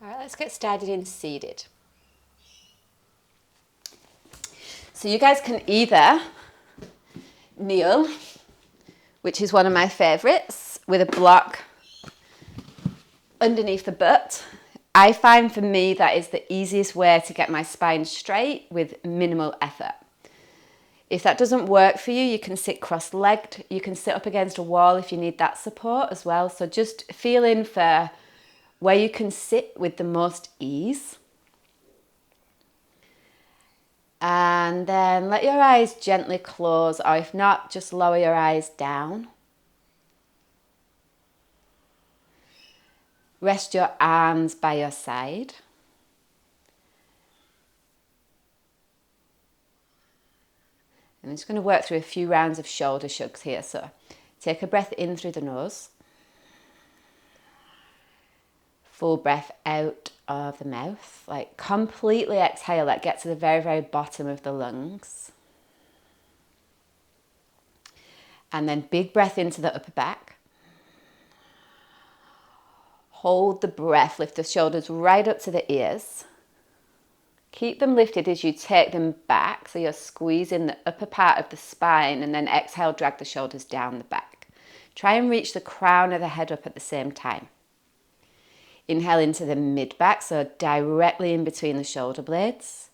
All right, let's get started in seated. So you guys can either kneel, which is one of my favorites, with a block underneath the butt. I find for me that is the easiest way to get my spine straight with minimal effort. If that doesn't work for you, you can sit cross-legged. You can sit up against a wall if you need that support as well. So just feel in for where you can sit with the most ease. And then let your eyes gently close, or if not, just lower your eyes down. Rest your arms by your side. And I'm just going to work through a few rounds of shoulder shrugs here. So take a breath in through the nose. Full breath out of the mouth. Like completely exhale, like get to the very, very bottom of the lungs. And then big breath into the upper back. Hold the breath, lift the shoulders right up to the ears. Keep them lifted as you take them back, so you're squeezing the upper part of the spine, and then exhale, drag the shoulders down the back. Try and reach the crown of the head up at the same time. Inhale into the mid-back, so directly in between the shoulder blades.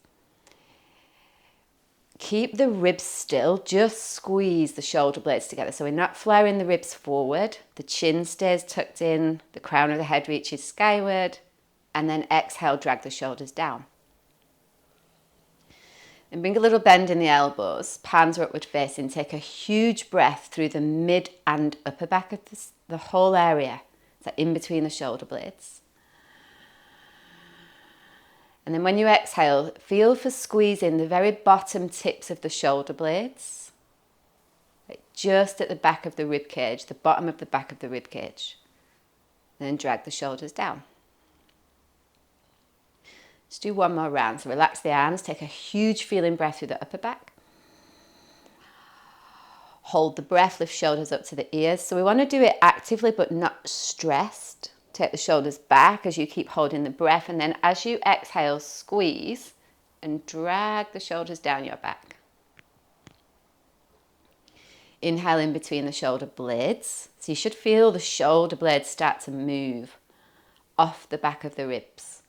Keep the ribs still, just squeeze the shoulder blades together. So we're not flaring the ribs forward, the chin stays tucked in, the crown of the head reaches skyward, and then exhale, drag the shoulders down. And bring a little bend in the elbows, palms are upward facing. Take a huge breath through the mid and upper back of the whole area, so in between the shoulder blades. And then when you exhale, feel for squeezing the very bottom tips of the shoulder blades, like just at the back of the rib cage, the bottom of the back of the rib cage. And then drag the shoulders down. Let's do one more round. So relax the arms, take a huge feeling breath through the upper back. Hold the breath, lift shoulders up to the ears. So we want to do it actively but not stressed. Take the shoulders back as you keep holding the breath, and then as you exhale, squeeze and drag the shoulders down your back. Inhale in between the shoulder blades. So you should feel the shoulder blades start to move off the back of the ribs.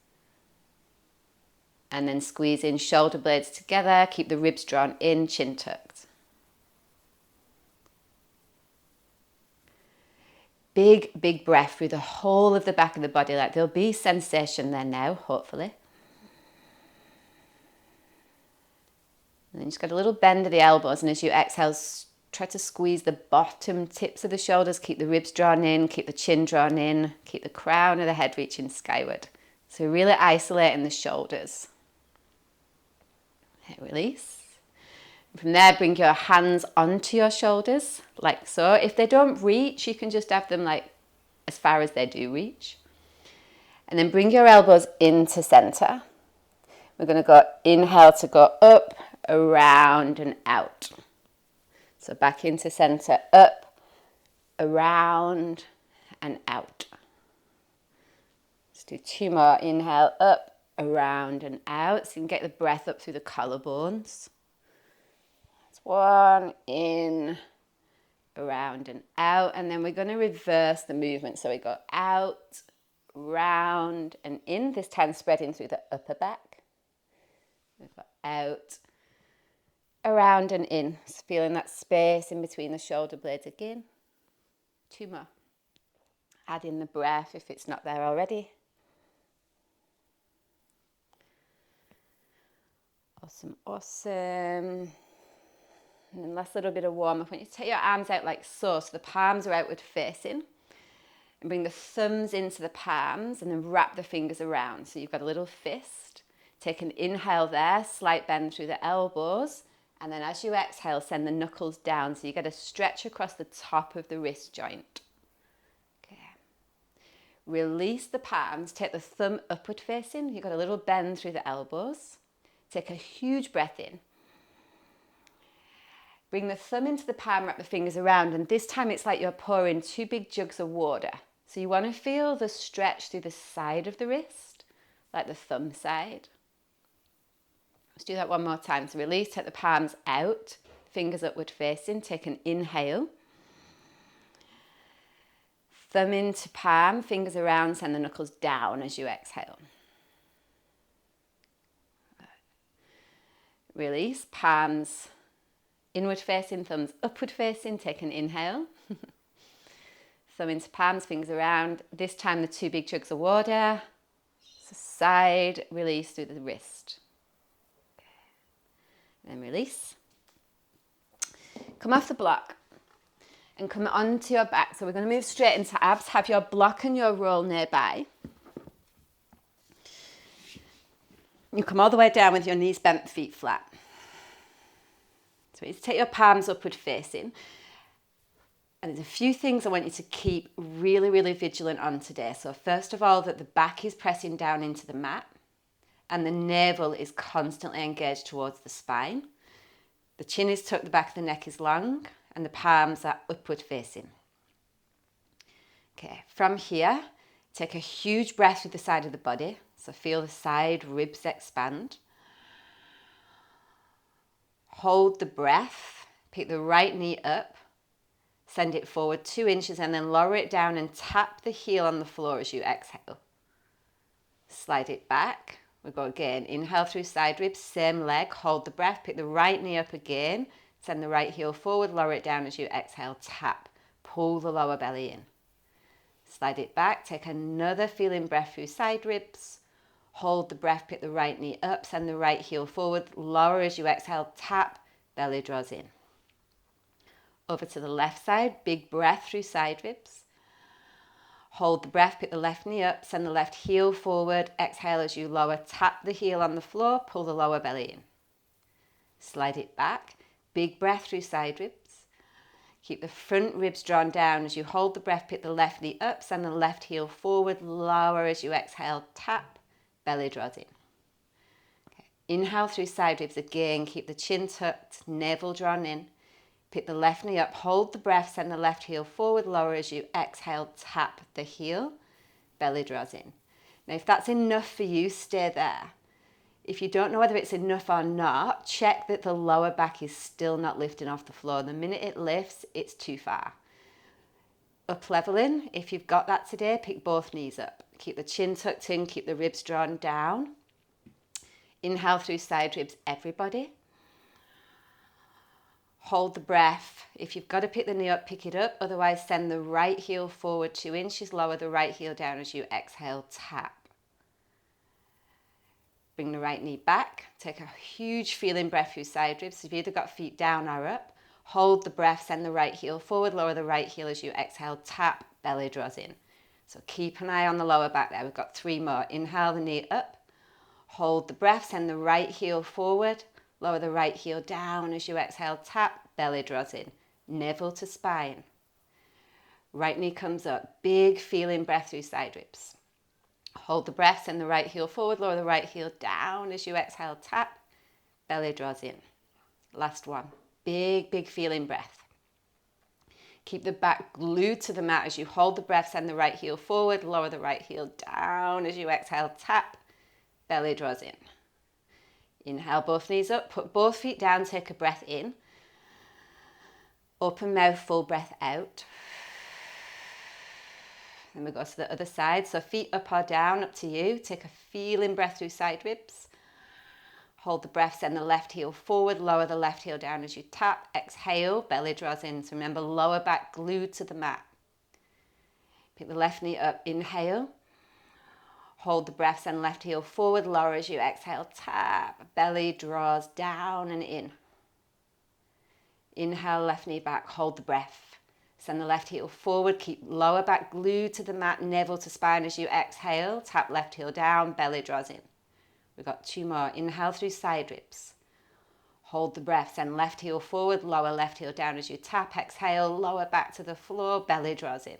And then squeeze in shoulder blades together, keep the ribs drawn in, chin tucked. Big, big breath through the whole of the back of the body, like there'll be sensation there now, hopefully. And then just got a little bend of the elbows, and as you exhale, try to squeeze the bottom tips of the shoulders, keep the ribs drawn in, keep the chin drawn in, keep the crown of the head reaching skyward. So really isolating the shoulders. Release. From there, bring your hands onto your shoulders, like so. If they don't reach, you can just have them like as far as they do reach. And then bring your elbows into center. We're going to go inhale to go up, around and out. So back into center, up, around and out. Let's do two more. Inhale, up, around and out, so you can get the breath up through the collarbones. That's one, in, around and out, and then we're going to reverse the movement. So we go out, round and in, this time spreading through the upper back. We go out, around and in, so feeling that space in between the shoulder blades again. Two more. Add in the breath if it's not there already. Awesome, awesome. And then last little bit of warm up. When you take your arms out like so the palms are outward facing, and bring the thumbs into the palms and then wrap the fingers around. So you've got a little fist. Take an inhale there, slight bend through the elbows, and then as you exhale, send the knuckles down. So you get a stretch across the top of the wrist joint. Okay. Release the palms, take the thumb upward facing. You've got a little bend through the elbows. Take a huge breath in. Bring the thumb into the palm, wrap the fingers around, and this time it's like you're pouring two big jugs of water. So you want to feel the stretch through the side of the wrist. like the thumb side. Let's do that one more time. So release, take the palms out, fingers upward facing, take an inhale. Thumb into palm, fingers around, send the knuckles down as you exhale. Release, palms inward facing, thumbs upward facing, take an inhale. Thumb into palms, fingers around. This time the 2 big chugs of water. So side, release through the wrist. And then release. Come off the block and come onto your back. So we're going to move straight into abs. Have your block and your roll nearby. You come all the way down with your knees bent, feet flat. So you take your palms upward facing. And there's a few things I want you to keep really, really vigilant on today. So first of all, that the back is pressing down into the mat and the navel is constantly engaged towards the spine. The chin is tucked, the back of the neck is long, and the palms are upward facing. Okay, from here, take a huge breath through the side of the body. So feel the side ribs expand. Hold the breath, pick the right knee up, send it forward 2 inches and then lower it down and tap the heel on the floor as you exhale. Slide it back. We'll go again. Inhale through side ribs, same leg, hold the breath, pick the right knee up again, send the right heel forward, lower it down as you exhale, tap, pull the lower belly in. Slide it back, take another feeling breath through side ribs, hold the breath, pick the right knee up, send the right heel forward, lower as you exhale, tap, belly draws in. Over to the left side, big breath through side ribs. Hold the breath, pick the left knee up, send the left heel forward, exhale as you lower, tap the heel on the floor, pull the lower belly in. Slide it back, big breath through side ribs. Keep the front ribs drawn down as you hold the breath, pick the left knee up, send the left heel forward, lower as you exhale, tap, belly draws in. Okay. Inhale through side ribs again, keep the chin tucked, navel drawn in. Pick the left knee up, hold the breath, send the left heel forward, lower as you exhale, tap the heel, belly draws in. Now if that's enough for you, stay there. If you don't know whether it's enough or not, check that the lower back is still not lifting off the floor. The minute it lifts, it's too far. Up leveling, if you've got that today, pick both knees up. Keep the chin tucked in, keep the ribs drawn down. Inhale through side ribs, everybody. Hold the breath. If you've got to pick the knee up, pick it up. Otherwise, send the right heel forward 2 inches, lower the right heel down as you exhale, tap. Bring the right knee back. Take a huge feeling breath through side ribs. So you've either got feet down or up. Hold the breath, send the right heel forward, lower the right heel as you exhale, tap, belly draws in. So keep an eye on the lower back there. We've got 3 more. Inhale the knee up. Hold the breath, send the right heel forward, lower the right heel down as you exhale, tap, belly draws in. Navel to spine. Right knee comes up. Big feeling breath through side ribs. Hold the breath, send the right heel forward, lower the right heel down as you exhale, tap, belly draws in. Last one. Big, big feeling breath. Keep the back glued to the mat as you hold the breath, send the right heel forward, lower the right heel down as you exhale, tap, belly draws in. Inhale both knees up, put both feet down, take a breath in. Open mouth, full breath out. Then we go to the other side. So feet up or down, up to you. Take a feeling breath through side ribs. Hold the breath, send the left heel forward, lower the left heel down as you tap. Exhale, belly draws in. So remember, lower back glued to the mat. Pick the left knee up, inhale. Hold the breath, send left heel forward, lower as you exhale, tap. Belly draws down and in. Inhale, left knee back, hold the breath. Send the left heel forward, keep lower back glued to the mat, navel to spine as you exhale. Tap left heel down, belly draws in. We've got 2 more. Inhale through side ribs. Hold the breath, send left heel forward, lower left heel down as you tap. Exhale, lower back to the floor, belly draws in.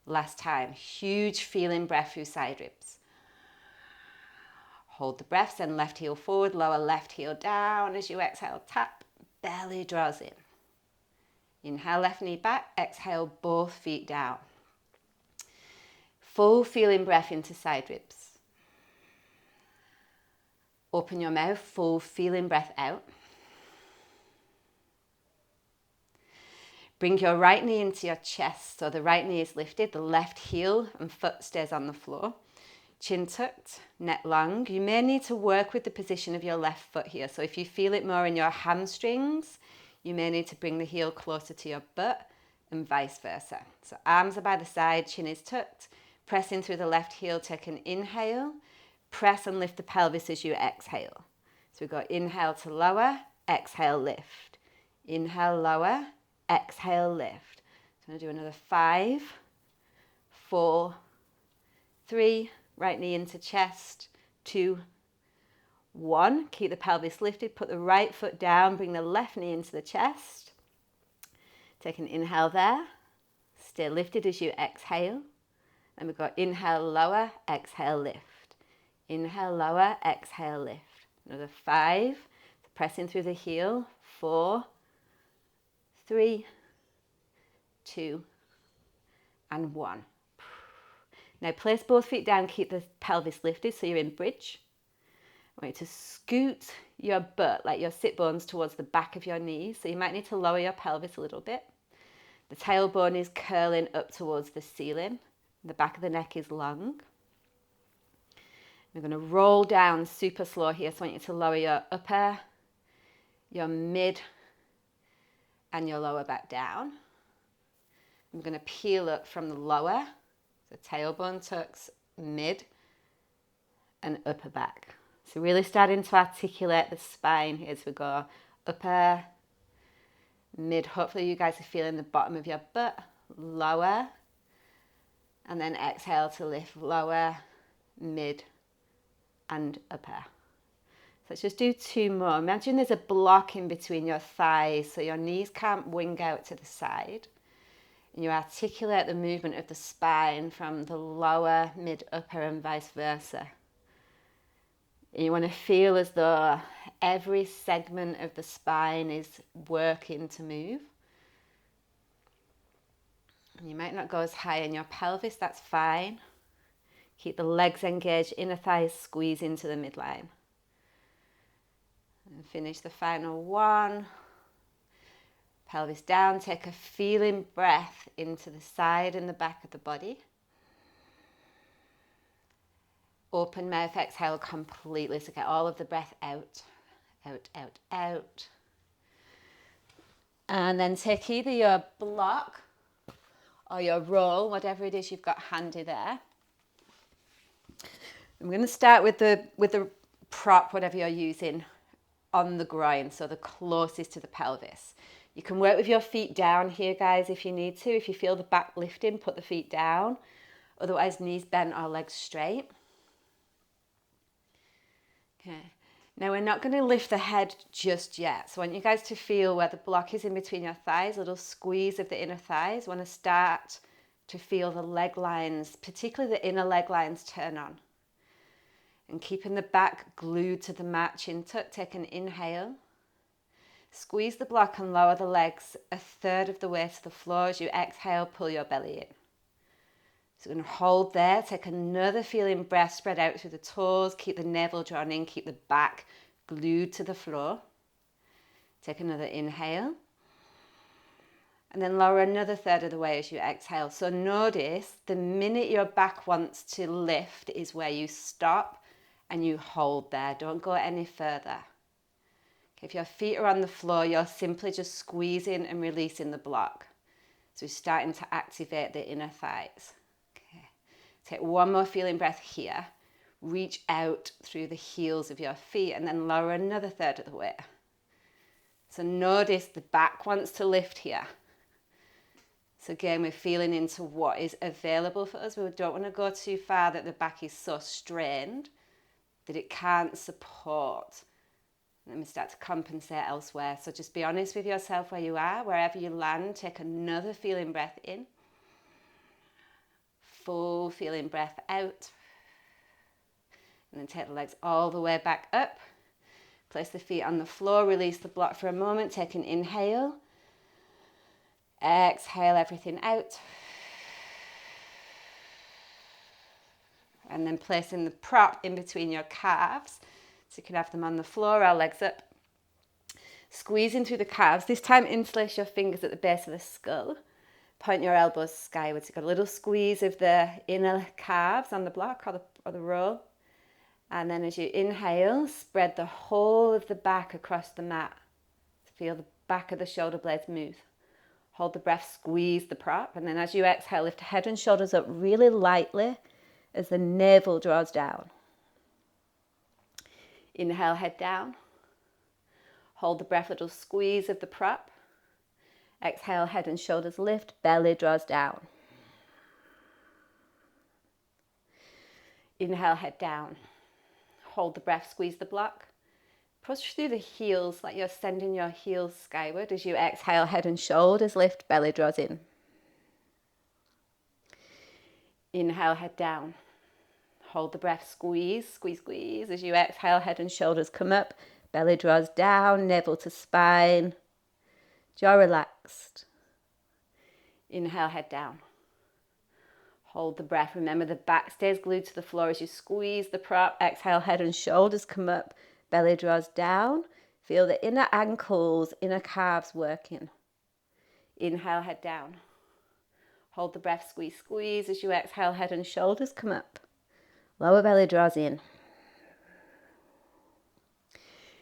Last time, huge feeling breath through side ribs. Hold the breath, send left heel forward, lower left heel down as you exhale, tap, belly draws in. Inhale, left knee back, exhale, both feet down. Full feeling breath into side ribs. Open your mouth, full feeling breath out. Bring your right knee into your chest, so the right knee is lifted, the left heel and foot stays on the floor. Chin tucked, neck long. You may need to work with the position of your left foot here. So if you feel it more in your hamstrings, you may need to bring the heel closer to your butt and vice versa. So arms are by the side, chin is tucked. Press in through the left heel, take an inhale. Press and lift the pelvis as you exhale. So we go inhale to lower, exhale, lift. Inhale, lower, exhale, lift. So I'm going to do another 5, 4, 3, right knee into chest, 2, 1. Keep the pelvis lifted, put the right foot down, bring the left knee into the chest. Take an inhale there. Stay lifted as you exhale. Then we go inhale, lower, exhale, lift. Inhale, lower, exhale, lift. Another 5. Press in through the heel. 4, 3, 2, and 1. Now place both feet down, keep the pelvis lifted so you're in bridge. I want you to scoot your butt, like your sit bones, towards the back of your knees. So you might need to lower your pelvis a little bit. The tailbone is curling up towards the ceiling. The back of the neck is long. We're going to roll down super slow here. So I want you to lower your upper, your mid, and your lower back down. I'm going to peel up from the lower. So tailbone tucks, mid, and upper back. So really starting to articulate the spine here as we go upper, mid. Hopefully you guys are feeling the bottom of your butt, lower, and then exhale to lift lower, mid, and upper. So let's just do 2 more. Imagine there's a block in between your thighs so your knees can't wing out to the side. And you articulate the movement of the spine from the lower, mid, upper, and vice versa. And you want to feel as though every segment of the spine is working to move. And you might not go as high in your pelvis, that's fine. Keep the legs engaged, inner thighs squeeze into the midline. And finish the final 1. Pelvis down, take a feeling breath into the side and the back of the body. Open mouth, exhale completely, so get all of the breath out, out, out, out. And then take either your block or your roll, whatever it is you've got handy there. I'm going to start with the prop, whatever you're using, on the groin, so the closest to the pelvis. You can work with your feet down here, guys, if you need to. If you feel the back lifting, put the feet down. Otherwise, knees bent or legs straight. Okay. Now we're not going to lift the head just yet. So I want you guys to feel where the block is in between your thighs, a little squeeze of the inner thighs. Want to start to feel the leg lines, particularly the inner leg lines, turn on. And keeping the back glued to the mat, chin tuck, take an inhale. Squeeze the block and lower the legs 1/3 of the way to the floor. As you exhale, pull your belly in. So we're going to hold there, take another feeling breath, spread out through the toes, keep the navel drawn in, keep the back glued to the floor. Take another inhale. And then lower another 1/3 of the way as you exhale. So notice the minute your back wants to lift is where you stop and you hold there. Don't go any further. Okay, if your feet are on the floor, you're simply just squeezing and releasing the block. So we're starting to activate the inner thighs. Take one more feeling breath here. Reach out through the heels of your feet and then lower another 1/3 of the way. So notice the back wants to lift here. So again, we're feeling into what is available for us. We don't want to go too far that the back is so strained that it can't support. Let me start to compensate elsewhere. So just be honest with yourself where you are. Wherever you land, take another feeling breath in. Full feeling breath out. And then take the legs all the way back up. Place the feet on the floor, release the block for a moment. Take an inhale. Exhale everything out. And then placing the prop in between your calves. So you can have them on the floor, our legs up. Squeezing through the calves. This time interlace your fingers at the base of the skull. Point your elbows skywards. You've got a little squeeze of the inner calves on the block or the roll. And then as you inhale, spread the whole of the back across the mat. Feel the back of the shoulder blades move. Hold the breath, squeeze the prop. And then as you exhale, lift head and shoulders up really lightly as the navel draws down. Inhale, head down. Hold the breath, little squeeze of the prop. Exhale, head and shoulders lift, belly draws down. Inhale, head down. Hold the breath, squeeze the block. Push through the heels like you're sending your heels skyward. As you exhale, head and shoulders lift, belly draws in. Inhale, head down. Hold the breath, squeeze, squeeze, squeeze. As you exhale, head and shoulders come up, belly draws down, navel to spine, jaw relaxed. Inhale, head down. Hold the breath. Remember the back stays glued to the floor as you squeeze the prop. Exhale, head and shoulders come up, belly draws down. Feel the inner ankles, inner calves working. Inhale, head down. Hold the breath, squeeze, squeeze. As you exhale, head and shoulders come up. Lower belly draws in.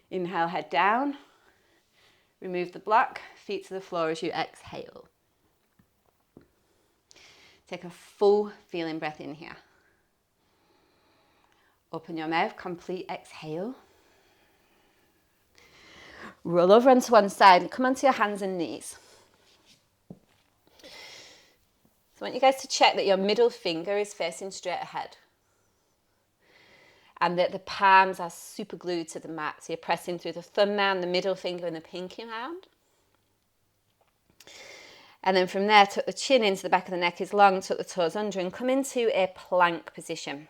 Inhale, head down. Remove the block, feet to the floor as you exhale. Take a full feeling breath in here. Open your mouth, complete exhale. Roll over onto one side and come onto your hands and knees. So I want you guys to check that your middle finger is facing straight ahead and that the palms are super glued to the mat. So you're pressing through the thumbnail, the middle finger and the pinky hand. And then from there, tuck the chin into the back of the neck is long, tuck the toes under and come into a plank position.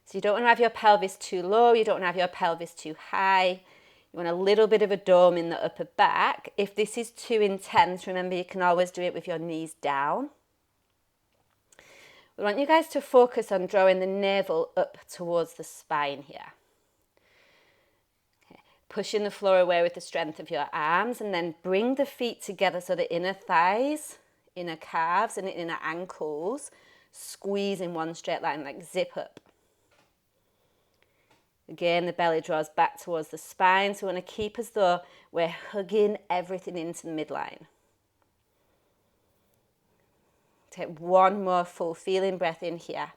So you don't want to have your pelvis too low, you don't want to have your pelvis too high. You want a little bit of a dome in the upper back. If this is too intense, remember you can always do it with your knees down. We want you guys to focus on drawing the navel up towards the spine here. Pushing the floor away with the strength of your arms and then bring the feet together so the inner thighs, inner calves and inner ankles squeeze in one straight line, like zip up. Again, the belly draws back towards the spine, so we want to keep as though we're hugging everything into the midline. Take one more full feeling breath in here.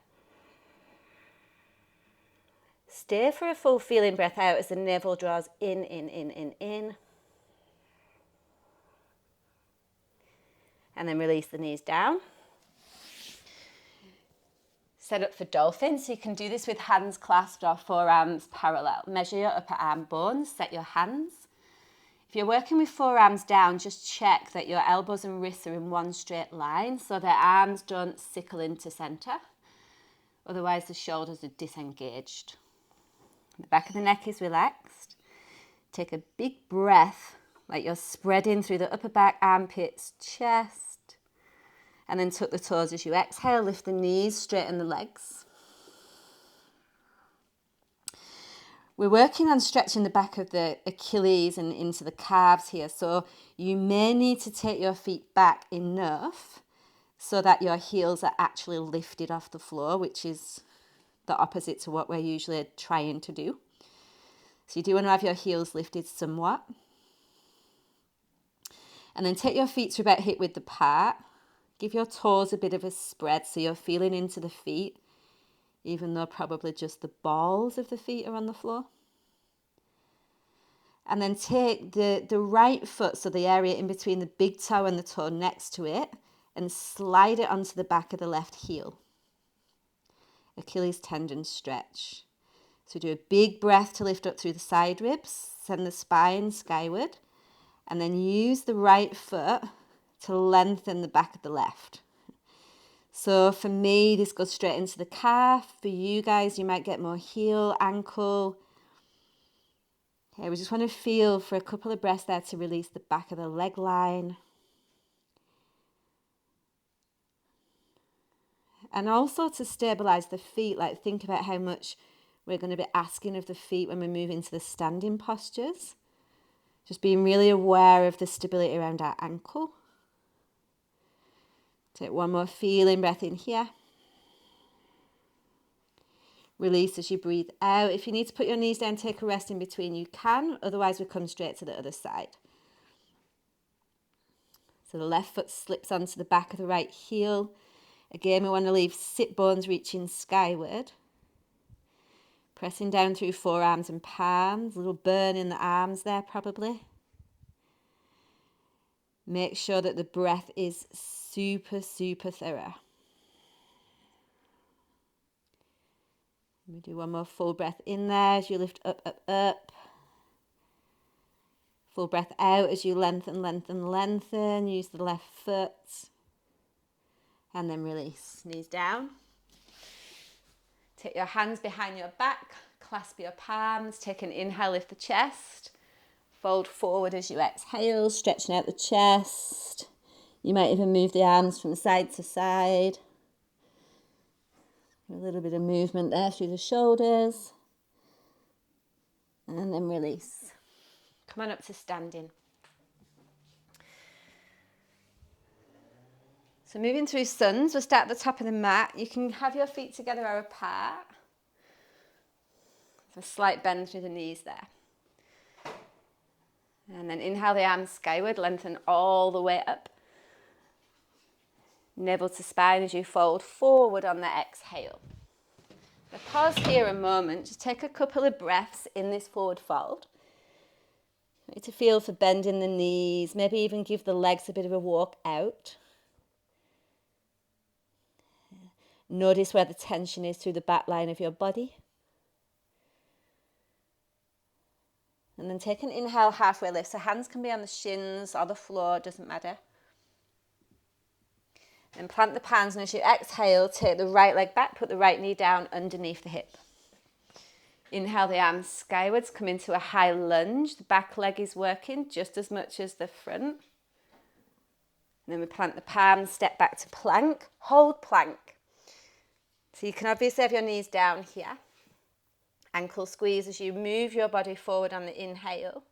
Stay for a full feeling breath out as the navel draws in. And then release the knees down. Set up for dolphin, so you can do this with hands clasped or forearms parallel. Measure your upper arm bones, set your hands. If you're working with forearms down, just check that your elbows and wrists are in one straight line so their arms don't sickle into center. Otherwise the shoulders are disengaged. The back of the neck is relaxed. Take a big breath, like you're spreading through the upper back, armpits, chest. And then tuck the toes as you exhale, lift the knees, straighten the legs. We're working on stretching the back of the Achilles and into the calves here. So you may need to take your feet back enough so that your heels are actually lifted off the floor, which is the opposite to what we're usually trying to do. So you do want to have your heels lifted somewhat. And then take your feet to about hip width apart. Give your toes a bit of a spread so you're feeling into the feet, even though probably just the balls of the feet are on the floor. And then take the right foot, so the area in between the big toe and the toe next to it, and slide it onto the back of the left heel. Achilles tendon stretch. So do a big breath to lift up through the side ribs, send the spine skyward, and then use the right foot to lengthen the back of the left. So for me, this goes straight into the calf. For you guys, you might get more heel, ankle. Okay, we just want to feel for a couple of breaths there to release the back of the leg line. And also to stabilize the feet, like think about how much we're going to be asking of the feet when we move into the standing postures. Just being really aware of the stability around our ankle. Take one more feeling breath in here. Release as you breathe out. If you need to put your knees down, take a rest in between, you can. Otherwise, we come straight to the other side. So the left foot slips onto the back of the right heel. Again, we want to leave sit bones reaching skyward. Pressing down through forearms and palms. A little burn in the arms there probably. Make sure that the breath is super, super thorough. We do one more full breath in there as you lift up, up, up. Full breath out as you lengthen, lengthen, lengthen. Use the left foot. And then release. Knees down. Take your hands behind your back. Clasp your palms. Take an inhale, lift the chest. Fold forward as you exhale, stretching out the chest. You might even move the arms from side to side. A little bit of movement there through the shoulders. And then release. Come on up to standing. So moving through suns, we'll start at the top of the mat. You can have your feet together or apart. So a slight bend through the knees there. And then inhale the arms skyward, lengthen all the way up. Navel to spine as you fold forward on the exhale. Now pause here a moment, just take a couple of breaths in this forward fold. You need to feel for bending the knees, maybe even give the legs a bit of a walk out. Notice where the tension is through the back line of your body. And then take an inhale, halfway lift. So hands can be on the shins or the floor, doesn't matter. And plant the palms, and as you exhale, take the right leg back, put the right knee down underneath the hip. Inhale the arms skywards, come into a high lunge. The back leg is working just as much as the front. And then we plant the palms, step back to plank, hold plank. So you can obviously have your knees down here. Ankle squeeze as you move your body forward on the inhale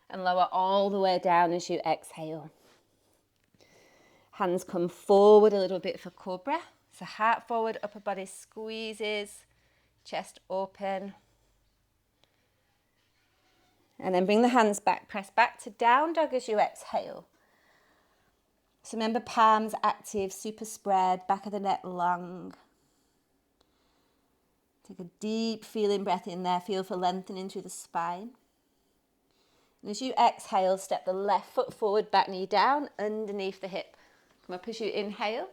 and lower all the way down as you exhale. Hands come forward a little bit for cobra. So heart forward, upper body squeezes, chest open. And then bring the hands back, press back to down dog as you exhale. So remember palms active, super spread, back of the neck long. Take a deep feeling breath in there, feel for lengthening through the spine. And as you exhale, step the left foot forward, back knee down, underneath the hip. Come up as you inhale.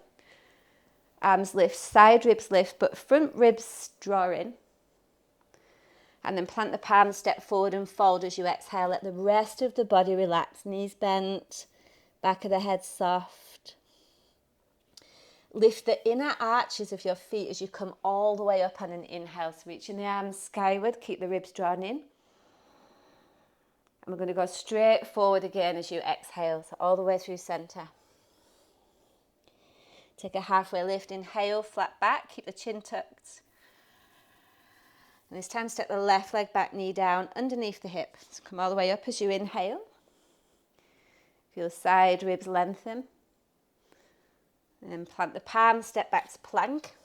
Arms lift, side ribs lift, but front ribs draw in. And then plant the palms, step forward and fold as you exhale. Let the rest of the body relax. Knees bent, back of the head soft. Lift the inner arches of your feet as you come all the way up on an inhale. So reaching the arms skyward, keep the ribs drawn in. And we're going to go straight forward again as you exhale, so all the way through center. Take a halfway lift, inhale, flat back, keep the chin tucked. And this time step the left leg back, knee down, underneath the hip. So come all the way up as you inhale. Feel side ribs lengthen. And plant the palms, step back to plank.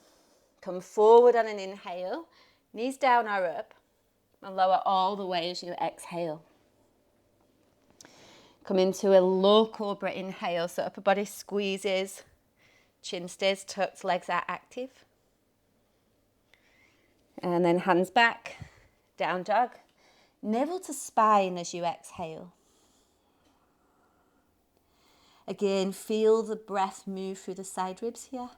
Come forward on an inhale, knees down or up, and lower all the way as you exhale. Come into a low cobra inhale, so upper body squeezes, chin stays tucked, legs are active. And then hands back, down dog. Navel to spine as you exhale. Again, feel the breath move through the side ribs here.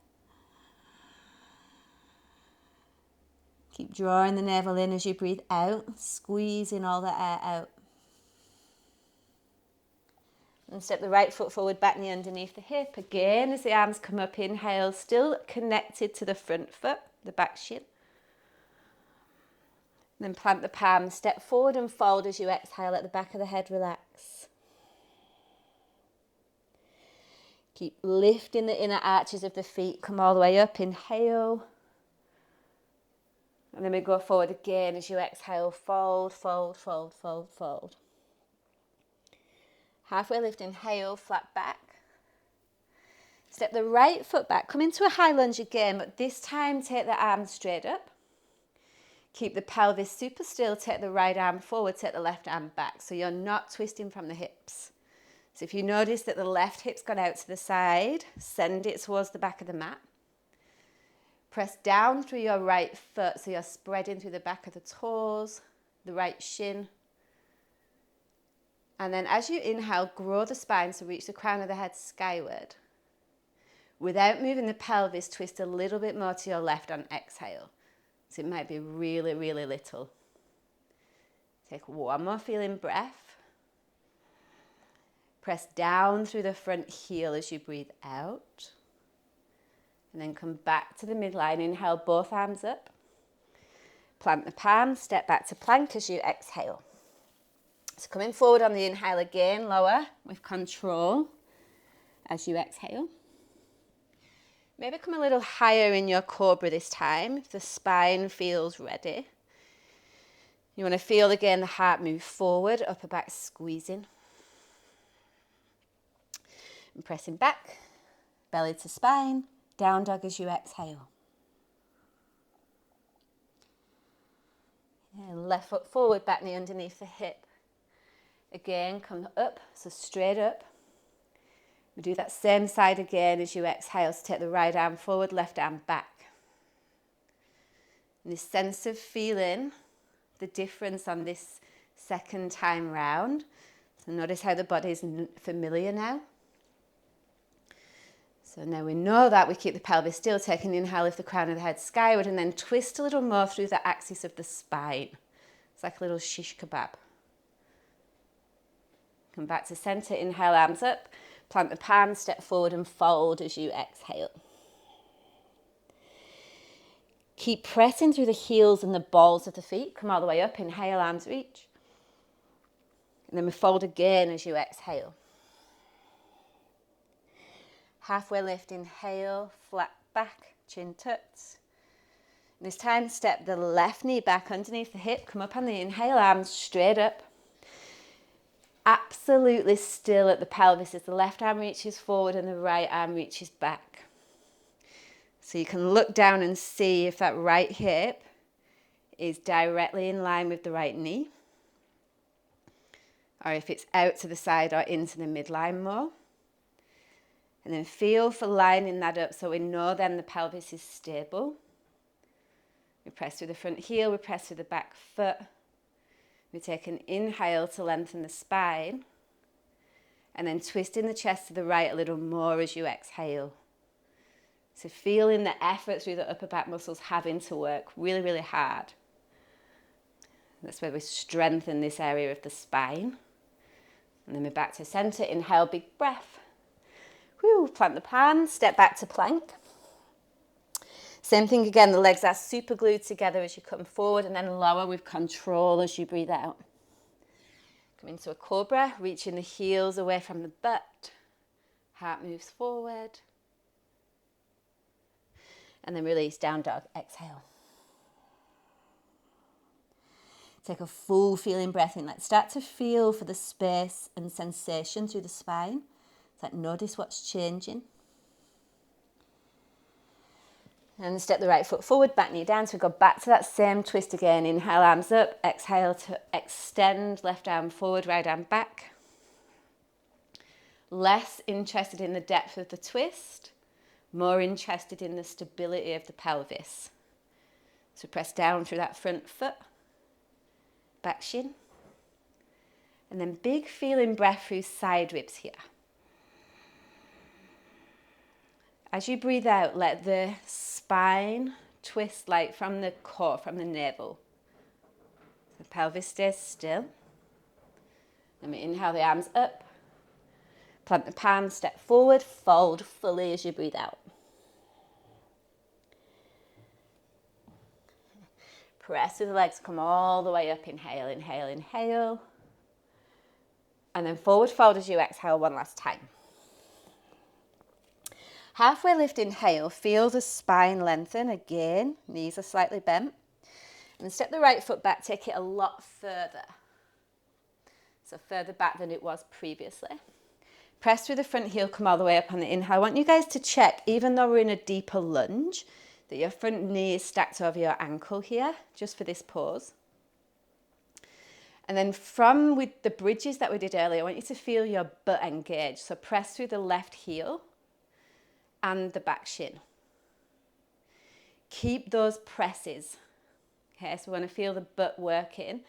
Keep drawing the navel in as you breathe out, squeezing all the air out. And step the right foot forward, back knee underneath the hip. Again, as the arms come up, inhale, still connected to the front foot, the back shin. Then plant the palms, step forward and fold as you exhale, let the back of the head relax. Keep lifting the inner arches of the feet, come all the way up, inhale. And then we go forward again as you exhale, fold, fold, fold, fold, fold. Halfway lift, inhale, flat back. Step the right foot back, come into a high lunge again, but this time take the arms straight up. Keep the pelvis super still, take the right arm forward, take the left arm back, so you're not twisting from the hips. So if you notice that the left hip's gone out to the side, send it towards the back of the mat. Press down through your right foot, so you're spreading through the back of the toes, the right shin. And then as you inhale, grow the spine, so reach the crown of the head skyward. Without moving the pelvis, twist a little bit more to your left on exhale. So it might be really, really little. Take one more feeling breath. Press down through the front heel as you breathe out. And then come back to the midline. Inhale, both arms up. Plant the palms, step back to plank as you exhale. So coming forward on the inhale again, lower with control as you exhale. Maybe come a little higher in your cobra this time, if the spine feels ready. You want to feel again the heart move forward, upper back squeezing. And pressing back, belly to spine, down dog as you exhale. And left foot forward, back knee underneath the hip. Again, come up, so straight up. We do that same side again as you exhale, so take the right arm forward, left arm back. And this sense of feeling the difference on this second time round. So notice how the body is familiar now. So now we know that, we keep the pelvis still, take an inhale, lift the crown of the head skyward, and then twist a little more through the axis of the spine. It's like a little shish kebab. Come back to center, inhale, arms up. Plant the palms, step forward and fold as you exhale. Keep pressing through the heels and the balls of the feet. Come all the way up, inhale, arms reach. And then we fold again as you exhale. Halfway lift, inhale, flat back, chin tucks. This time, step the left knee back underneath the hip. Come up on the inhale, arms straight up. Absolutely still at the pelvis as the left arm reaches forward and the right arm reaches back. So you can look down and see if that right hip is directly in line with the right knee, or if it's out to the side or into the midline more. And then feel for lining that up so we know then the pelvis is stable. We press through the front heel, we press through the back foot. We take an inhale to lengthen the spine, and then twisting the chest to the right a little more as you exhale. So feeling the effort through the upper back muscles having to work really, really hard. That's where we strengthen this area of the spine. And then we're back to center, inhale, big breath. Woo, plant the palms, step back to plank. Same thing again, the legs are super glued together as you come forward, and then lower with control as you breathe out. Come into a cobra, reaching the heels away from the butt. Heart moves forward. And then release, down dog, exhale. Take a full feeling breath in. Let's start to feel for the space and sensation through the spine. It's like notice what's changing. And step the right foot forward, back knee down. So we go back to that same twist again. Inhale, arms up. Exhale to extend, left arm forward, right arm back. Less interested in the depth of the twist, more interested in the stability of the pelvis. So press down through that front foot, back shin. And then big feeling breath through side ribs here. As you breathe out, let the spine twist like from the core, from the navel. The pelvis stays still. Then we inhale the arms up. Plant the palms, step forward, fold fully as you breathe out. Press through the legs, come all the way up. Inhale, inhale, inhale. And then forward fold as you exhale one last time. Halfway lift, inhale, feel the spine lengthen again, knees are slightly bent. And step the right foot back, take it a lot further. So further back than it was previously. Press through the front heel, come all the way up on the inhale. I want you guys to check, even though we're in a deeper lunge, that your front knee is stacked over your ankle here, just for this pause. And then from with the bridges that we did earlier, I want you to feel your butt engaged. So press through the left heel and the back shin. Keep those presses. Okay, so we want to feel the butt working.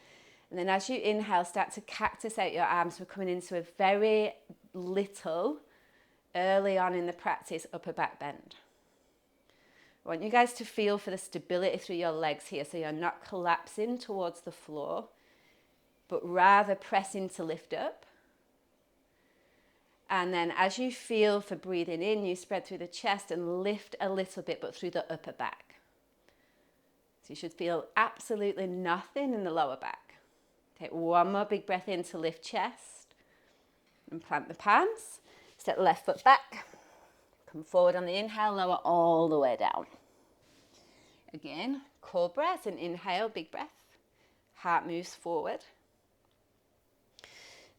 And then as you inhale, start to cactus out your arms. We're coming into a very little, early on in the practice, upper back bend. I want you guys to feel for the stability through your legs here, so you're not collapsing towards the floor, but rather pressing to lift up. And then as you feel for breathing in, you spread through the chest and lift a little bit, but through the upper back. So you should feel absolutely nothing in the lower back. Take one more big breath in to lift chest and plant the palms. Step the left foot back. Come forward on the inhale, lower all the way down. Again, cobra, it's an inhale, big breath. Heart moves forward.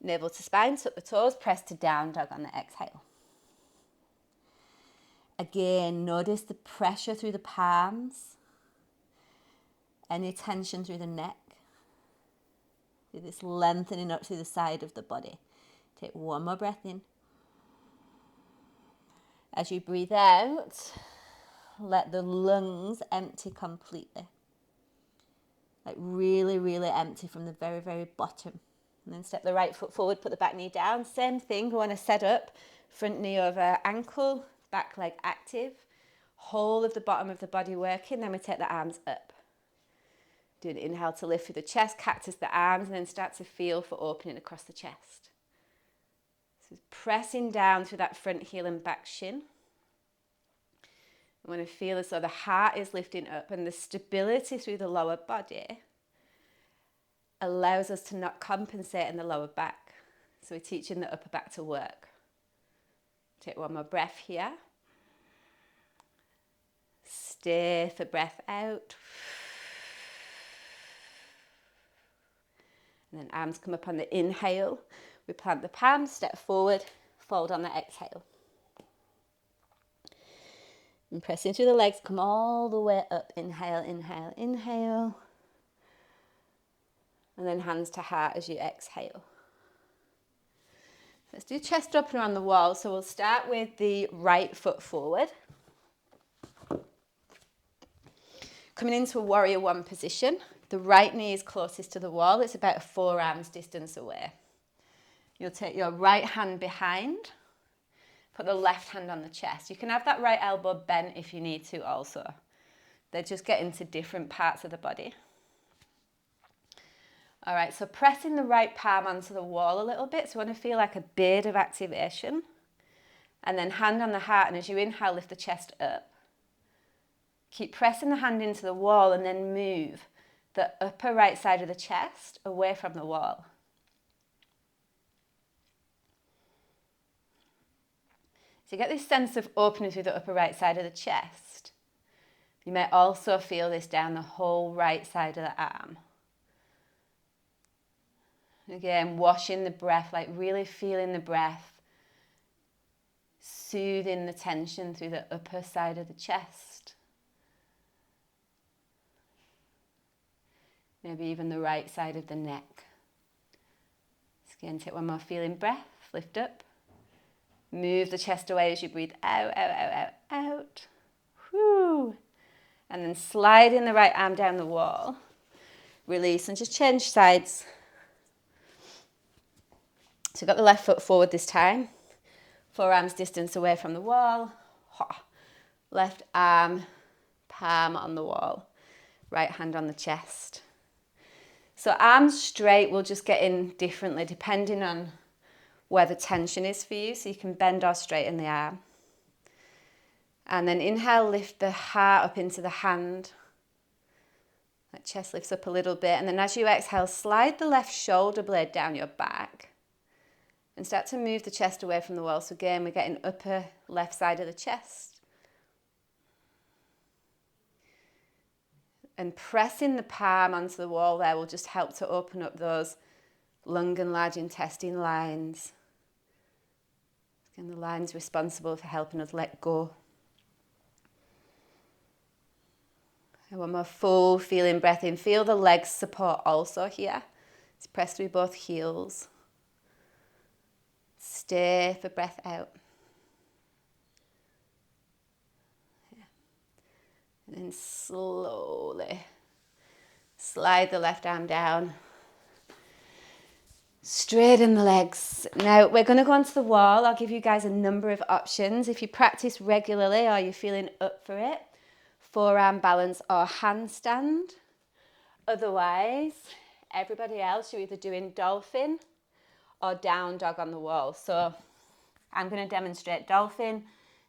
Navel to spine, tuck the toes, press to down dog on the exhale. Again, notice the pressure through the palms. Any tension through the neck. See this lengthening up through the side of the body. Take one more breath in. As you breathe out, let the lungs empty completely. Like really, really empty from the very, very bottom. And then step the right foot forward, put the back knee down. Same thing, we want to set up. Front knee over ankle, back leg active. Whole of the bottom of the body working. Then we take the arms up. Do an inhale to lift through the chest, cactus the arms, and then start to feel for opening across the chest. So pressing down through that front heel and back shin. I want to feel as though the heart is lifting up, and the stability through the lower body allows us to not compensate in the lower back. So we're teaching the upper back to work. Take one more breath here. Stay for breath out. And then arms come up on the inhale. We plant the palms, step forward, fold on the exhale. And press into the legs, come all the way up. Inhale, inhale, inhale. And then hands to heart as you exhale. Let's do chest opener on the wall. So we'll start with the right foot forward. Coming into a warrior one position. The right knee is closest to the wall. It's about a forearm's distance away. You'll take your right hand behind. Put the left hand on the chest. You can have that right elbow bent if you need to also. They just get into different parts of the body. All right, so pressing the right palm onto the wall a little bit. So you want to feel like a bead of activation. And then hand on the heart, and as you inhale, lift the chest up. Keep pressing the hand into the wall and then move the upper right side of the chest away from the wall. So you get this sense of opening through the upper right side of the chest. You may also feel this down the whole right side of the arm. Again, washing the breath, like really feeling the breath, soothing the tension through the upper side of the chest. Maybe even the right side of the neck. Again, take one more feeling breath, lift up. Move the chest away as you breathe out, out, out, out, out. Whew. And then sliding the right arm down the wall. Release and just change sides. So got the left foot forward this time. Forearms distance away from the wall. Left arm, palm on the wall. Right hand on the chest. So arms straight will just get in differently depending on where the tension is for you. So you can bend or straighten the arm. And then inhale, lift the heart up into the hand. That chest lifts up a little bit. And then as you exhale, slide the left shoulder blade down your back. And start to move the chest away from the wall. So again, we're getting upper left side of the chest. And pressing the palm onto the wall there will just help to open up those lung and large intestine lines. And the lines responsible for helping us let go. And one more full feeling breath in. Feel the legs support also here. Let's press through both heels. Stay for breath out. And then slowly slide the left arm down. Straighten the legs. Now we're going to go onto the wall. I'll give you guys a number of options. If you practice regularly or you're feeling up for it, forearm balance or handstand. Otherwise, everybody else, you're either doing dolphin or down dog on the wall. So I'm going to demonstrate dolphin.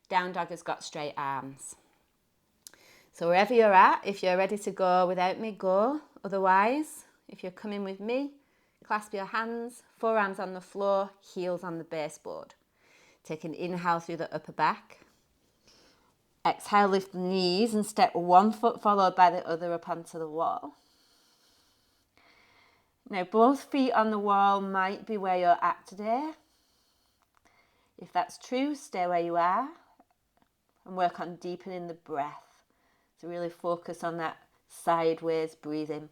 Down dog has got straight arms. So wherever you're at, if you're ready to go without me, go. Otherwise, if you're coming with me, clasp your hands, forearms on the floor, heels on the baseboard. Take an inhale through the upper back. Exhale, lift the knees and step one foot followed by the other up onto the wall. Now, both feet on the wall might be where you're at today. If that's true, stay where you are and work on deepening the breath. So really focus on that sideways breathing.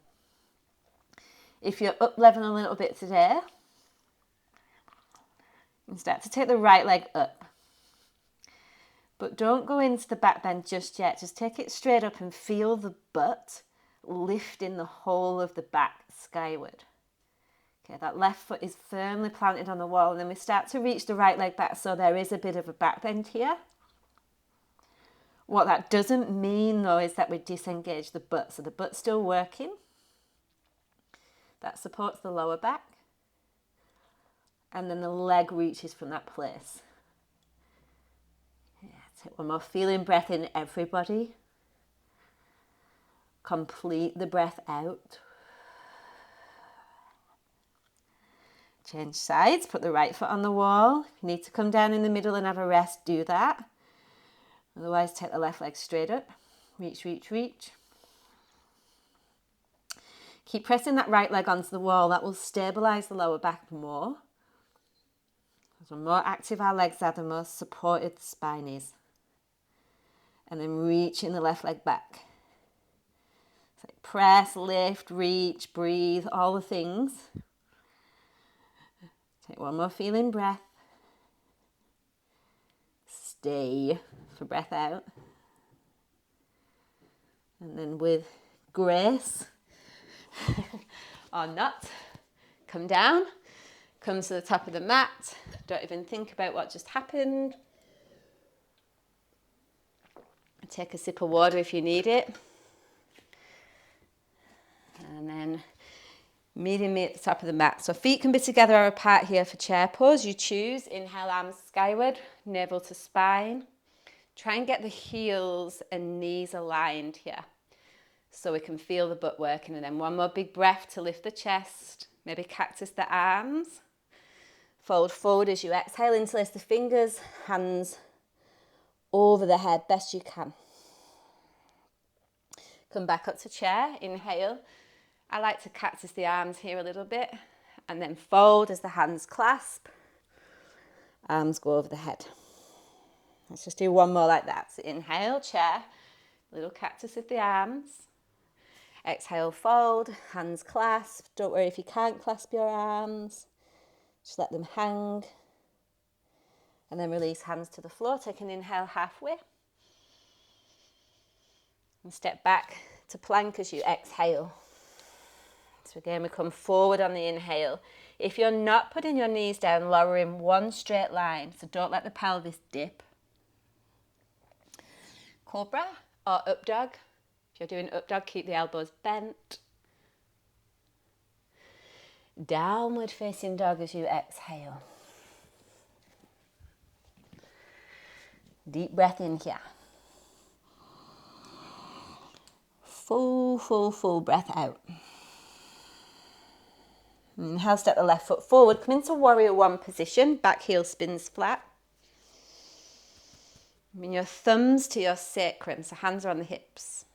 If you're up leveling a little bit today, you can start to take the right leg up. But don't go into the back bend just yet. Just take it straight up and feel the butt lifting the whole of the back skyward. Okay, that left foot is firmly planted on the wall, and then we start to reach the right leg back, so there is a bit of a back bend here. What that doesn't mean though is that we disengage the butt, so the butt's still working. That supports the lower back, and then the leg reaches from that place. Yeah, take one more feeling breath in, everybody. Complete the breath out. Change sides, put the right foot on the wall. If you need to come down in the middle and have a rest, do that. Otherwise, take the left leg straight up. Reach, reach, reach. Keep pressing that right leg onto the wall. That will stabilise the lower back more. The more active our legs are, the more supported the spine is. And then reaching the left leg back. So press, lift, reach, breathe, all the things. Take one more feeling breath. Stay for breath out. And then with grace, or not, come down, come to the top of the mat. Don't even think about what just happened. Take a sip of water if you need it. And then meeting me at the top of the mat. So feet can be together or apart here for chair pose. You choose. Inhale, arms skyward, navel to spine. Try and get the heels and knees aligned here so we can feel the butt working. And then one more big breath to lift the chest. Maybe cactus the arms. Fold forward as you exhale. Interlace the fingers, hands over the head best you can. Come back up to chair. Inhale. I like to cactus the arms here a little bit and then fold as the hands clasp. Arms go over the head. Let's just do one more like that. So inhale, chair, little cactus with the arms. Exhale, fold, hands clasp. Don't worry if you can't clasp your arms. Just let them hang. And then release hands to the floor. Take an inhale halfway. And step back to plank as you exhale. So again, we come forward on the inhale. If you're not putting your knees down, lower in one straight line. So don't let the pelvis dip. Cobra or up dog. If you're doing up dog, keep the elbows bent. Downward facing dog as you exhale. Deep breath in here. Full breath out. Inhale, step the left foot forward. Come into warrior one position. Back heel spins flat. Bring your thumbs to your sacrum, so hands are on the hips.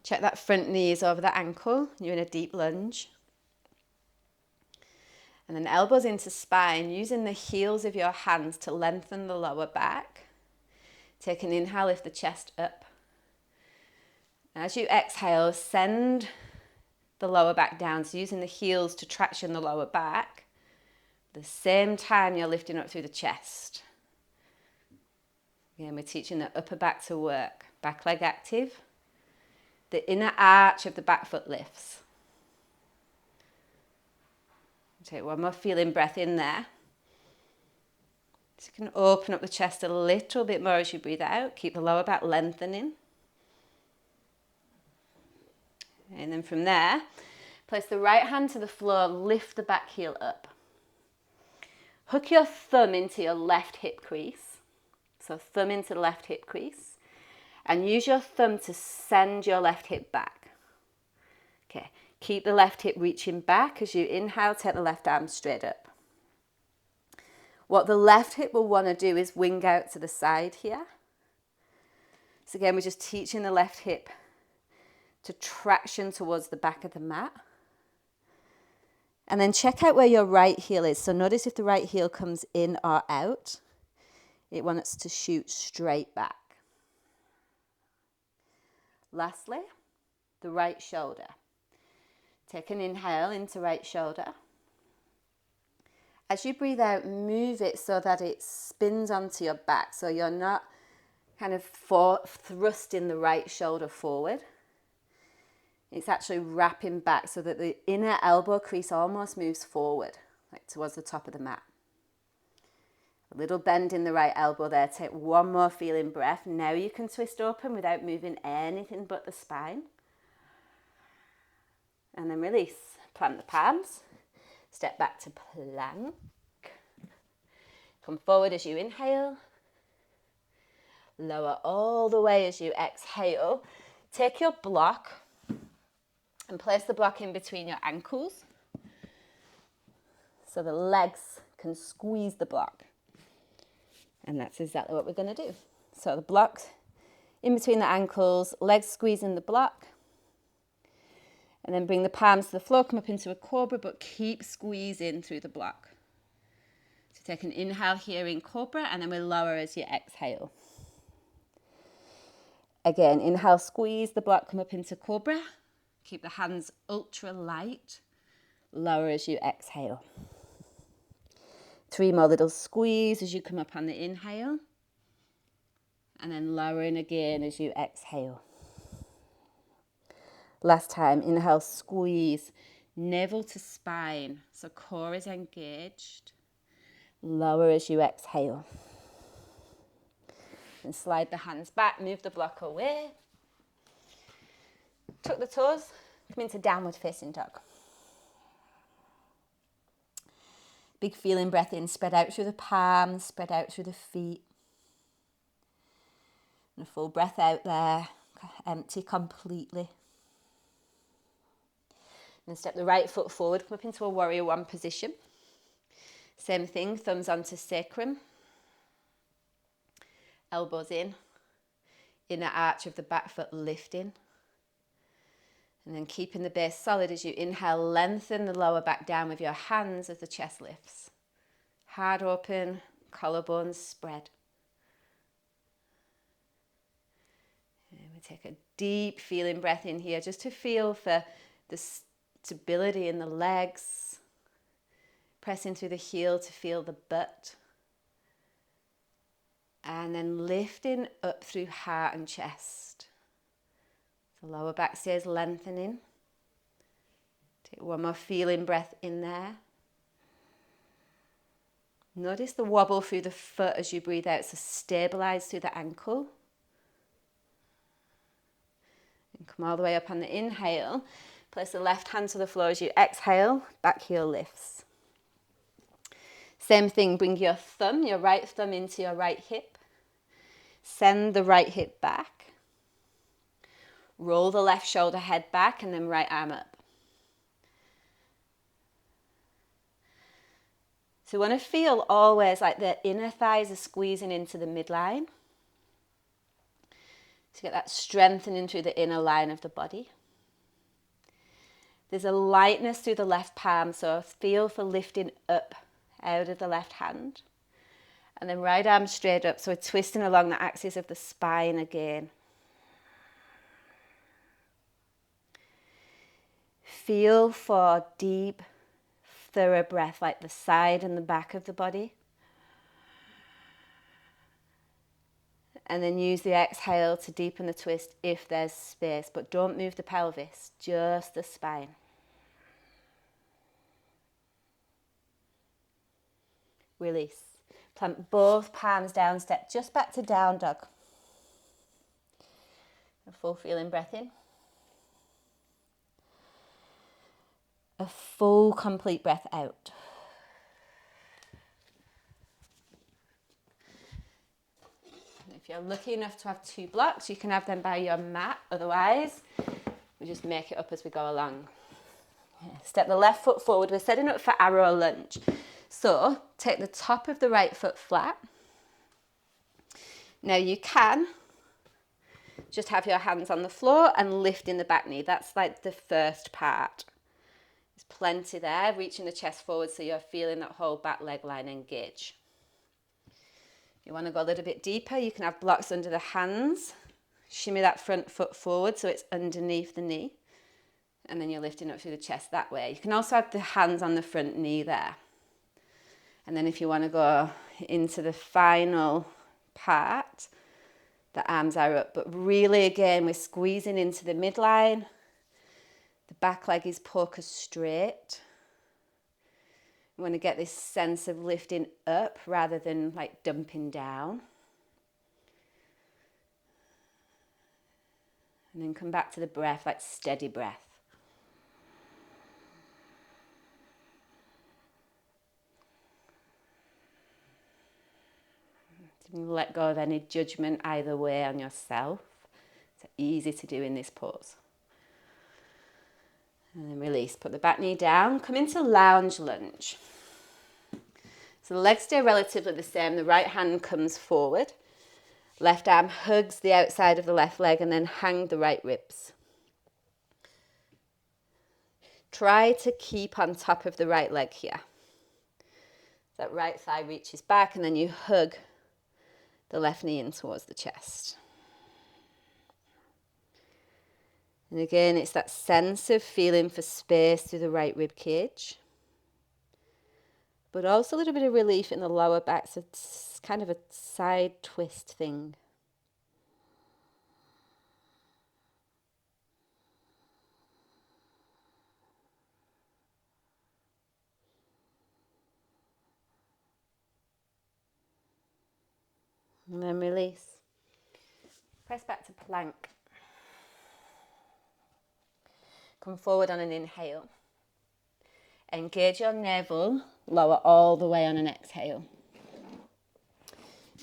Check that front knee is over the ankle. You're in a deep lunge. And then elbows into spine, using the heels of your hands to lengthen the lower back. Take an inhale, lift the chest up. As you exhale, send the lower back down. So using the heels to traction the lower back. At the same time, you're lifting up through the chest. Again, we're teaching the upper back to work. Back leg active. The inner arch of the back foot lifts. Take one more feeling breath in there. So you can open up the chest a little bit more as you breathe out. Keep the lower back lengthening. And then from there, place the right hand to the floor, lift the back heel up. Hook your thumb into your left hip crease. So thumb into the left hip crease. And use your thumb to send your left hip back. Okay, keep the left hip reaching back. As you inhale, take the left arm straight up. What the left hip will want to do is wing out to the side here. So again, we're just teaching the left hip to traction towards the back of the mat. And then check out where your right heel is. So notice if the right heel comes in or out. It wants to shoot straight back. Lastly, the right shoulder. Take an inhale into right shoulder. As you breathe out, move it so that it spins onto your back. So you're not kind of thrusting the right shoulder forward. It's actually wrapping back so that the inner elbow crease almost moves forward, like towards the top of the mat. A little bend in the right elbow there. Take one more feeling breath. Now you can twist open without moving anything but the spine. And then release. Plant the palms. Step back to plank. Come forward as you inhale. Lower all the way as you exhale. Take your block and place the block in between your ankles so the legs can squeeze the block. And that's exactly what we're going to do. So the block in between the ankles, legs squeezing the block. And then bring the palms to the floor, come up into a cobra, but keep squeezing through the block. So take an inhale here in cobra, and then we'll lower as you exhale. Again, inhale, squeeze the block, come up into cobra. Keep the hands ultra light. Lower as you exhale. 3 more little squeeze as you come up on the inhale. And then lowering again as you exhale. Last time, inhale, squeeze, navel to spine. So core is engaged. Lower as you exhale. And slide the hands back, move the block away. Tuck the toes, come into downward facing dog. Big feeling breath in, spread out through the palms, spread out through the feet. And a full breath out there, empty completely. And step the right foot forward, come up into a warrior one position. Same thing, thumbs onto sacrum. Elbows in, inner arch of the back foot lifting. And then keeping the base solid as you inhale, lengthen the lower back down with your hands as the chest lifts. Heart open, collarbones spread. And we take a deep feeling breath in here just to feel for the stability in the legs. Pressing through the heel to feel the butt. And then lifting up through heart and chest. The lower back stays lengthening. Take one more feeling breath in there. Notice the wobble through the foot as you breathe out, so stabilize through the ankle. And come all the way up on the inhale. Place the left hand to the floor as you exhale, back heel lifts. Same thing, bring your thumb, your right thumb into your right hip. Send the right hip back. Roll the left shoulder head back and then right arm up. So you want to feel always like the inner thighs are squeezing into the midline. To get that strengthening through the inner line of the body. There's a lightness through the left palm, so feel for lifting up out of the left hand. And then right arm straight up, so we're twisting along the axis of the spine again. Feel for deep, thorough breath, like the side and the back of the body. And then use the exhale to deepen the twist if there's space, but don't move the pelvis, just the spine. Release. Plant both palms down, step just back to down dog. A full feeling breath in. A full complete breath out. If you're lucky enough to have 2 blocks, you can have them by your mat. Otherwise, we just make it up as we go along. Step the left foot forward. We're setting up for arrow lunge. So take the top of the right foot flat. Now you can just have your hands on the floor and lift in the back knee. That's like the first part. There's plenty there, reaching the chest forward so you're feeling that whole back leg line engage. If you want to go a little bit deeper, you can have blocks under the hands. Shimmy that front foot forward so it's underneath the knee. And then you're lifting up through the chest that way. You can also have the hands on the front knee there. And then if you want to go into the final part, the arms are up. But really, again, we're squeezing into the midline. The back leg is poker straight. You want to get this sense of lifting up rather than like dumping down. And then come back to the breath, like steady breath. Let go of any judgment either way on yourself. It's easy to do in this pose. And then release. Put the back knee down. Come into lounge lunge. So the legs stay relatively the same. The right hand comes forward. Left arm hugs the outside of the left leg and then hang the right ribs. Try to keep on top of the right leg here. That right thigh reaches back and then you hug the left knee in towards the chest. And again, it's that sense of feeling for space through the right rib cage. But also a little bit of relief in the lower back, so it's kind of a side twist thing. And then release. Press back to plank. Come forward on an inhale. Engage your navel, lower all the way on an exhale.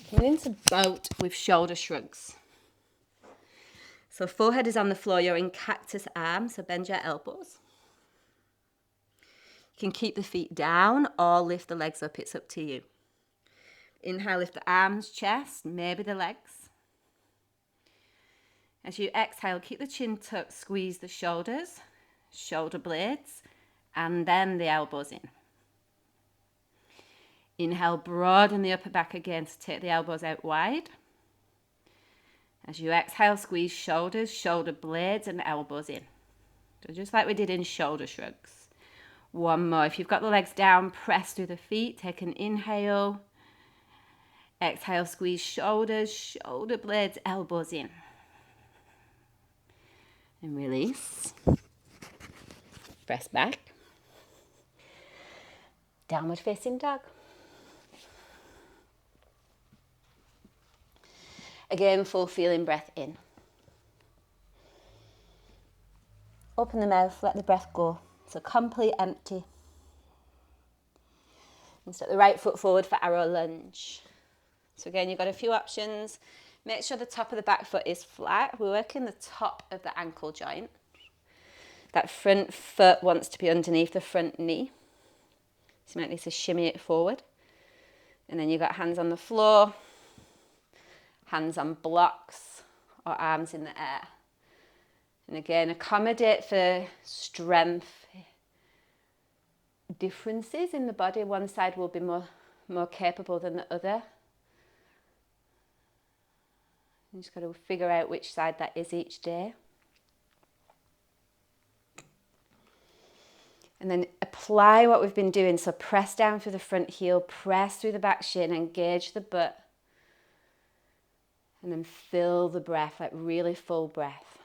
Coming into boat with shoulder shrugs. So forehead is on the floor, you're in cactus arm, so bend your elbows. You can keep the feet down or lift the legs up, it's up to you. Inhale, lift the arms, chest, maybe the legs. As you exhale, keep the chin tucked, squeeze the shoulders, shoulder blades, and then the elbows in. Inhale, broaden the upper back again, so take the elbows out wide. As you exhale, squeeze shoulders, shoulder blades, and elbows in. So just like we did in shoulder shrugs. One more. If you've got the legs down, press through the feet, take an inhale. Exhale, squeeze shoulders, shoulder blades, elbows in. And release. Press back. Downward facing dog. Again, full feeling breath in. Open the mouth, let the breath go. So complete empty. And step the right foot forward for arrow lunge. So again, you've got a few options. Make sure the top of the back foot is flat. We're working the top of the ankle joint. That front foot wants to be underneath the front knee. So you might need to shimmy it forward. And then you've got hands on the floor, hands on blocks, or arms in the air. And again, accommodate for strength differences in the body. One side will be more capable than the other. You just got to figure out which side that is each day. And then apply what we've been doing. So press down through the front heel, press through the back shin, engage the butt. And then fill the breath, like really full breath.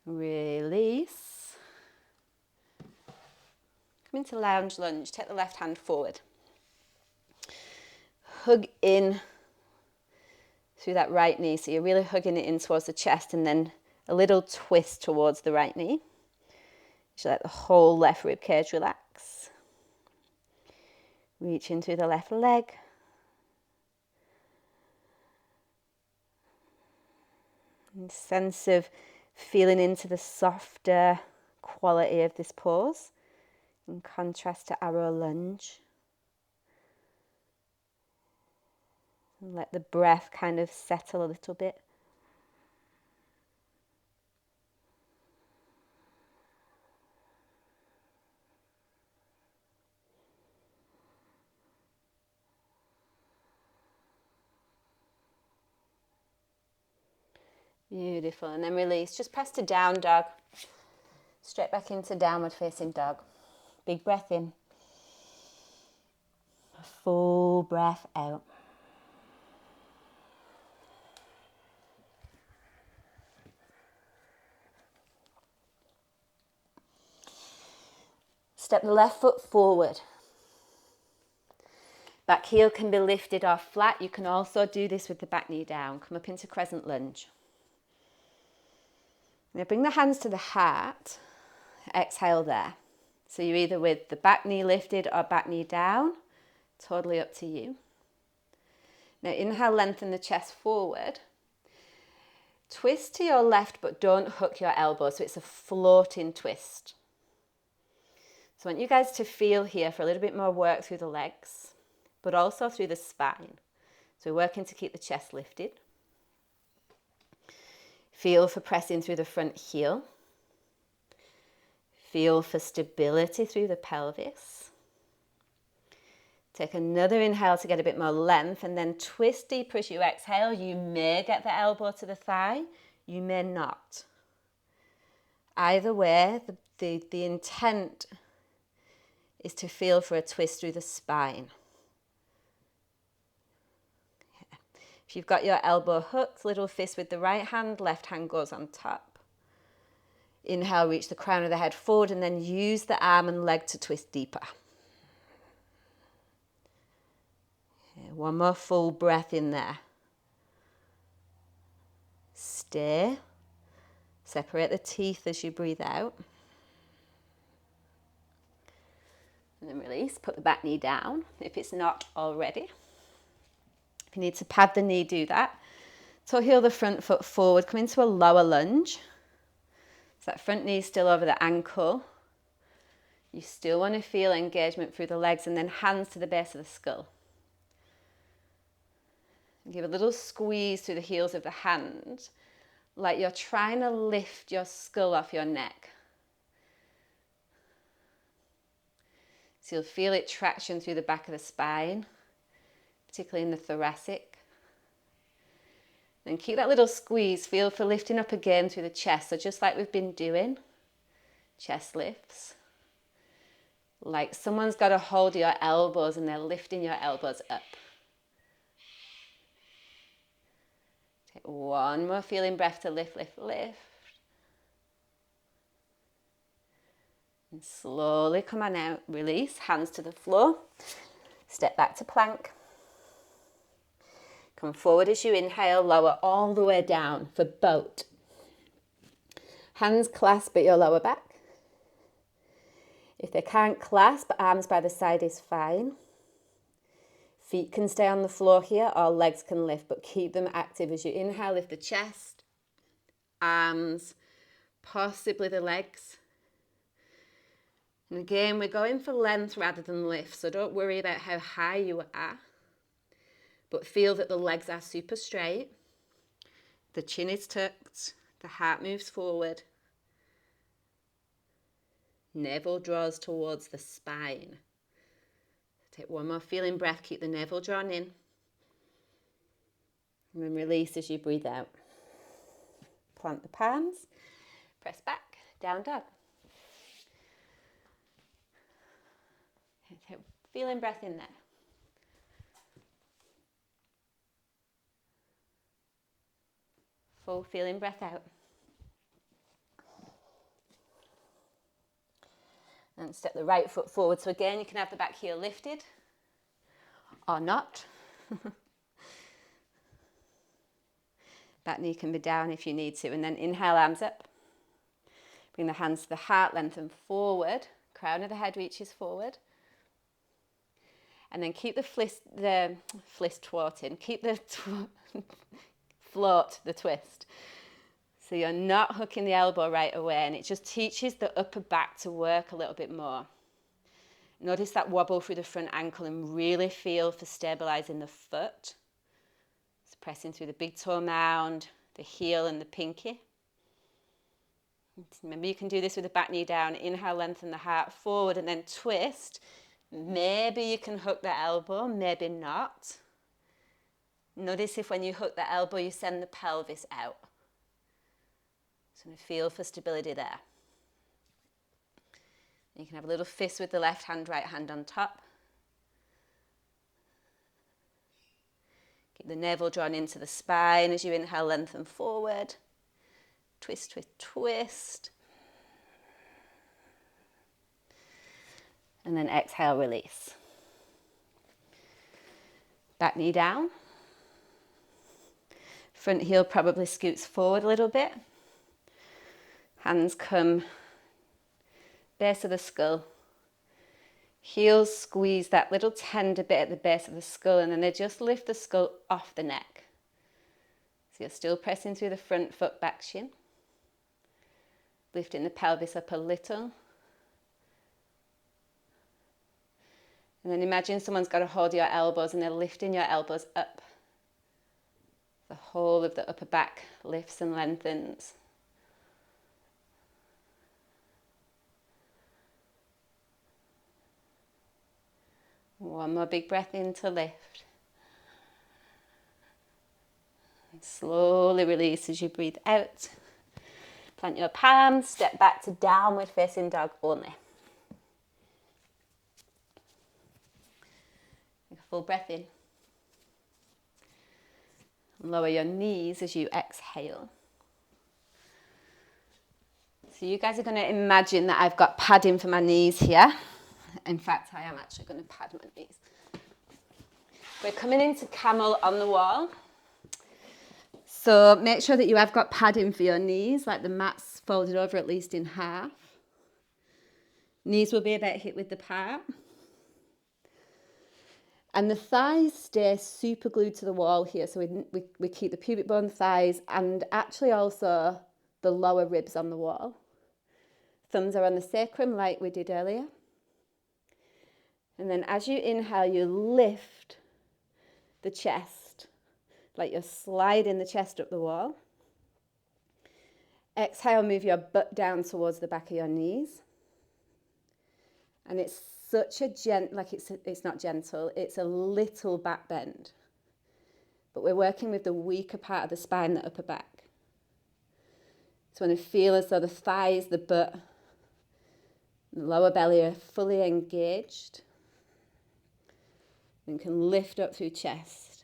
Release. Come into lounge lunge, take the left hand forward. Hug in through that right knee, so you're really hugging it in towards the chest, and then a little twist towards the right knee. So let the whole left rib cage relax. Reach in through the left leg. And sense of feeling into the softer quality of this pose in contrast to arrow lunge. And let the breath kind of settle a little bit. Beautiful. And then release. Just press to down dog. Straight back into downward facing dog. Big breath in. A full breath out. Step the left foot forward. Back heel can be lifted or flat. You can also do this with the back knee down. Come up into crescent lunge. Now bring the hands to the heart. Exhale there. So you're either with the back knee lifted or back knee down. Totally up to you. Now inhale, lengthen the chest forward. Twist to your left, but don't hook your elbow. So it's a floating twist. So I want you guys to feel here for a little bit more work through the legs, but also through the spine. So we're working to keep the chest lifted. Feel for pressing through the front heel. Feel for stability through the pelvis. Take another inhale to get a bit more length, and then twist deeper as you exhale. You may get the elbow to the thigh, you may not. Either way, the intent is to feel for a twist through the spine. If you've got your elbow hooked, little fist with the right hand, left hand goes on top. Inhale, reach the crown of the head forward, and then use the arm and leg to twist deeper. Okay, one more full breath in there. Stay. Separate the teeth as you breathe out. And then release. Put the back knee down if it's not already. If you need to pad the knee, do that. So heel the front foot forward, come into a lower lunge. So that front knee is still over the ankle. You still want to feel engagement through the legs, and then hands to the base of the skull. And give a little squeeze through the heels of the hand, like you're trying to lift your skull off your neck. So you'll feel it traction through the back of the spine, particularly in the thoracic. Then keep that little squeeze, feel for lifting up again through the chest. So just like we've been doing, chest lifts. Like someone's got to hold your elbows and they're lifting your elbows up. Take one more feeling breath to lift, lift, lift. And slowly come on out, release, hands to the floor. Step back to plank. Come forward as you inhale, lower all the way down for boat. Hands clasp at your lower back. If they can't clasp, arms by the side is fine. Feet can stay on the floor here or legs can lift, but keep them active as you inhale, lift the chest. arms, possibly the legs. And again, we're going for length rather than lift, so don't worry about how high you are, but feel that the legs are super straight, the chin is tucked, the heart moves forward, navel draws towards the spine. Take one more feeling breath, keep the navel drawn in, and then release as you breathe out. Plant the palms, press back, down dog. Take feeling breath in there. Full feeling breath out. And step the right foot forward. So again, you can have the back heel lifted or not. Back knee can be down if you need to. And then inhale, arms up. Bring the hands to the heart, lengthen forward. Crown of the head reaches forward. And then keep the float, the twist. So you're not hooking the elbow right away, and it just teaches the upper back to work a little bit more. Notice that wobble through the front ankle and really feel for stabilizing the foot. So pressing through the big toe mound, the heel and the pinky. Remember, you can do this with the back knee down. Inhale, lengthen the heart forward and then twist. Maybe you can hook the elbow, maybe not. Notice if when you hook the elbow, you send the pelvis out. So feel for stability there. You can have a little fist with the left hand, right hand on top. Keep the navel drawn into the spine as you inhale, lengthen forward. Twist, twist, twist. And then exhale, release. Back knee down. Front heel probably scoots forward a little bit. Hands come base of the skull. Heels squeeze that little tender bit at the base of the skull, and then they just lift the skull off the neck. So you're still pressing through the front foot, back shin. Lifting the pelvis up a little. And then imagine someone's got to hold your elbows and they're lifting your elbows up. The whole of the upper back lifts and lengthens. One more big breath in to lift. And slowly release as you breathe out. Plant your palms, step back to downward facing dog only. Take a full breath in. Lower your knees as you exhale. So you guys are going to imagine that I've got padding for my knees here. In fact, I am actually going to pad my knees. We're coming into camel on the wall. So make sure that you have got padding for your knees, like the mat's folded over at least in half. Knees will be about hip width apart. And the thighs stay super glued to the wall here. So we keep the pubic bone, thighs, and actually also the lower ribs on the wall. Thumbs are on the sacrum like we did earlier. And then as you inhale, you lift the chest, like you're sliding the chest up the wall. Exhale, move your butt down towards the back of your knees. And it's such a it's not gentle, it's a little back bend. But we're working with the weaker part of the spine, the upper back. So when I feel as though the thighs, the butt, the lower belly are fully engaged, and can lift up through chest.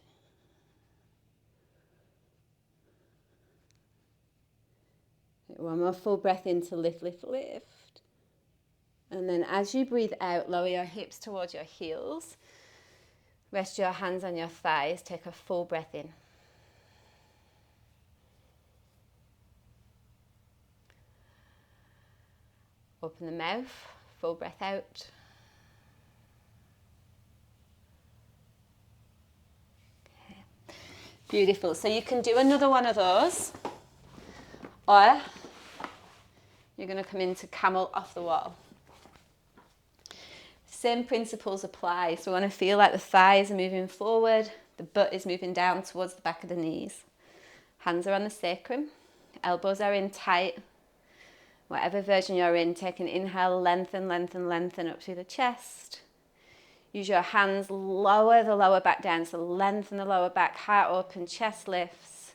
One more full breath in to lift, lift, lift. And then as you breathe out, lower your hips towards your heels. Rest your hands on your thighs. Take a full breath in. Open the mouth, full breath out. Okay. Beautiful. So you can do another one of those. Or you're going to come into camel off the wall. Same principles apply. So we want to feel like the thighs are moving forward, the butt is moving down towards the back of the knees. Hands are on the sacrum, elbows are in tight. Whatever version you're in, take an inhale, lengthen, lengthen, lengthen up through the chest. Use your hands, lower the lower back down, so lengthen the lower back, heart open, chest lifts.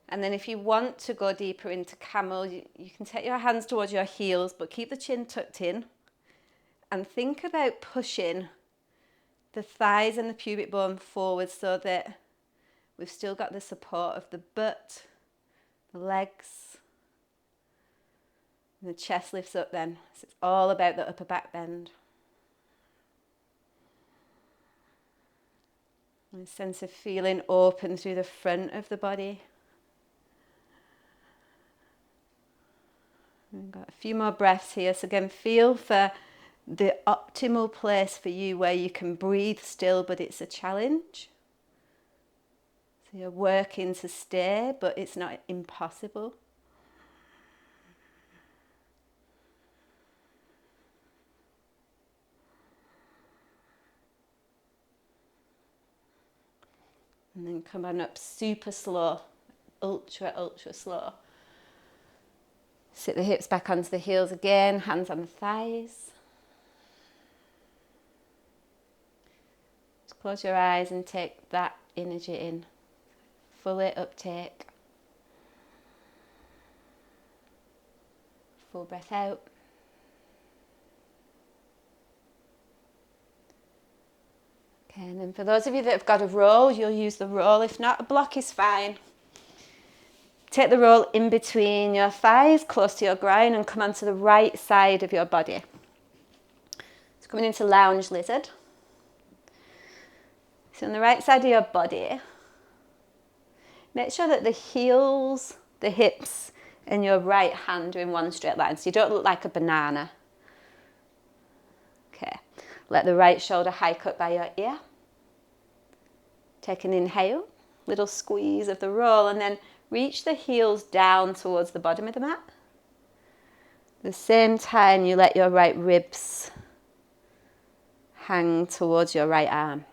And then if you want to go deeper into camel, you can take your hands towards your heels, but keep the chin tucked in. And think about pushing the thighs and the pubic bone forward so that we've still got the support of the butt, the legs, and the chest lifts up then. So it's all about the upper back bend. And a sense of feeling open through the front of the body. We've got a few more breaths here. So again, feel for the optimal place for you where you can breathe still, but it's a challenge. So you're working to stay, but it's not impossible. And then come on up super slow, ultra, ultra slow. Sit the hips back onto the heels again, hands on the thighs. Just close your eyes and take that energy in. Fully uptake. Full breath out. Okay, and then for those of you that have got a roll, you'll use the roll. If not, a block is fine. Take the roll in between your thighs, close to your ground, and come onto the right side of your body. So coming into lounge lizard. So on the right side of your body, make sure that the heels, the hips, and your right hand are in one straight line, so you don't look like a banana. Okay, let the right shoulder hike up by your ear. Take an inhale, little squeeze of the roll, and then reach the heels down towards the bottom of the mat. At the same time, you let your right ribs hang towards your right arm.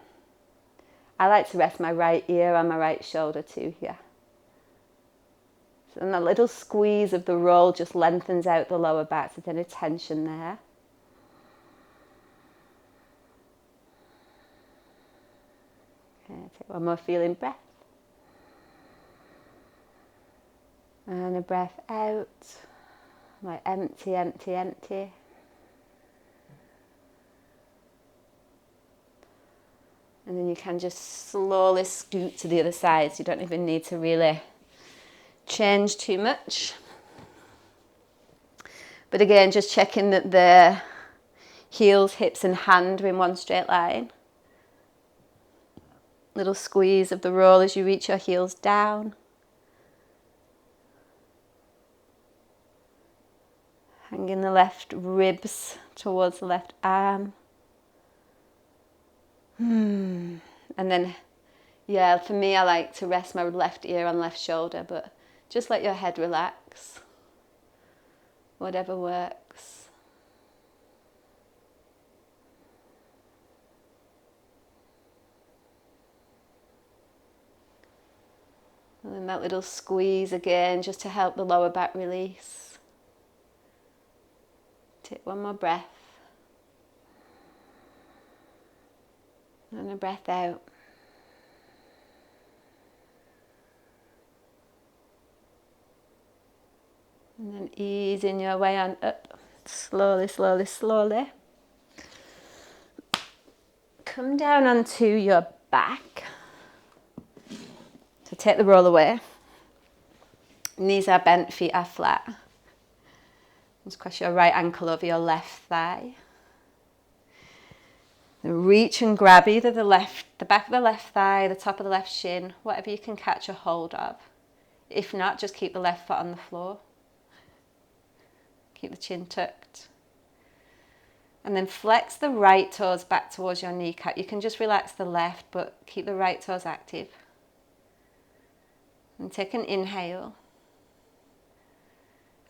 I like to rest my right ear on my right shoulder too here. So then a little squeeze of the roll just lengthens out the lower back, so there's any tension there. Okay, take one more feeling breath. And a breath out, like empty, empty, empty. And then you can just slowly scoot to the other side, so you don't even need to really change too much. But again, just checking that the heels, hips and hand are in one straight line. Little squeeze of the roll as you reach your heels down. Hanging the left ribs towards the left arm. And then, yeah, for me, I like to rest my left ear on left shoulder, but just let your head relax. Whatever works. And then that little squeeze again, just to help the lower back release. Take one more breath. And a breath out. And then easing your way on up. Slowly, slowly, slowly. Come down onto your back. So take the roll away. Knees are bent, feet are flat. Just cross your right ankle over your left thigh. Then reach and grab either the back of the left thigh, the top of the left shin, whatever you can catch a hold of. If not, just keep the left foot on the floor. Keep the chin tucked. And then flex the right toes back towards your kneecap. You can just relax the left, but keep the right toes active. And take an inhale.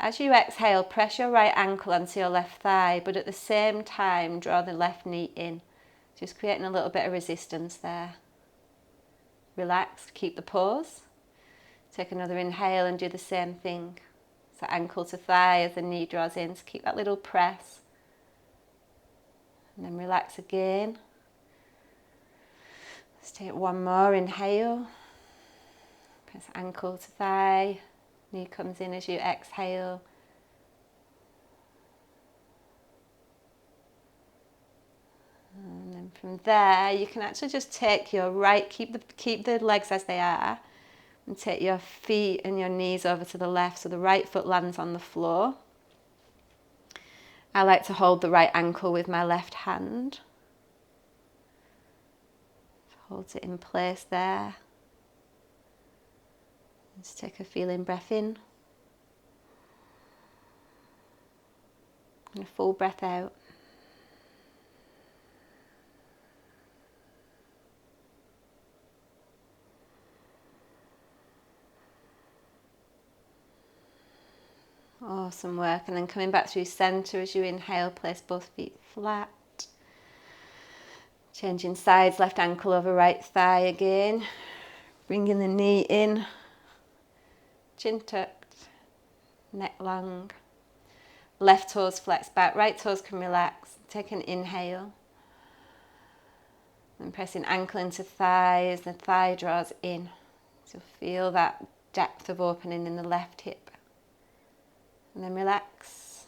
As you exhale, press your right ankle onto your left thigh, but at the same time, draw the left knee in. Just creating a little bit of resistance there. Relax, keep the pose. Take another inhale and do the same thing. So ankle to thigh as the knee draws in, so keep that little press. And then relax again. Let's take one more inhale. Press ankle to thigh. Knee comes in as you exhale. And then from there, you can actually just take your right, keep the legs as they are, and take your feet and your knees over to the left so the right foot lands on the floor. I like to hold the right ankle with my left hand. Hold it in place there. Just take a feeling breath in. And a full breath out. Awesome work. And then coming back through center as you inhale, place both feet flat. Changing sides, left ankle over right thigh again. Bringing the knee in. Chin tucked. Neck long. Left toes flex back, right toes can relax. Take an inhale. And pressing ankle into thigh as the thigh draws in. So feel that depth of opening in the left hip. And then relax.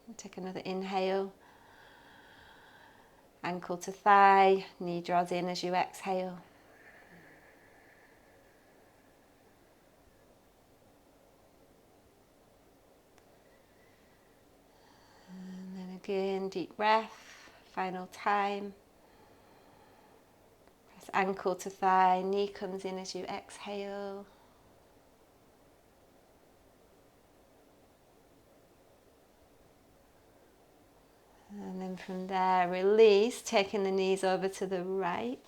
And take another inhale. Ankle to thigh, knee draws in as you exhale. And then again, deep breath, final time. Press ankle to thigh, knee comes in as you exhale. And then from there, release, taking the knees over to the right.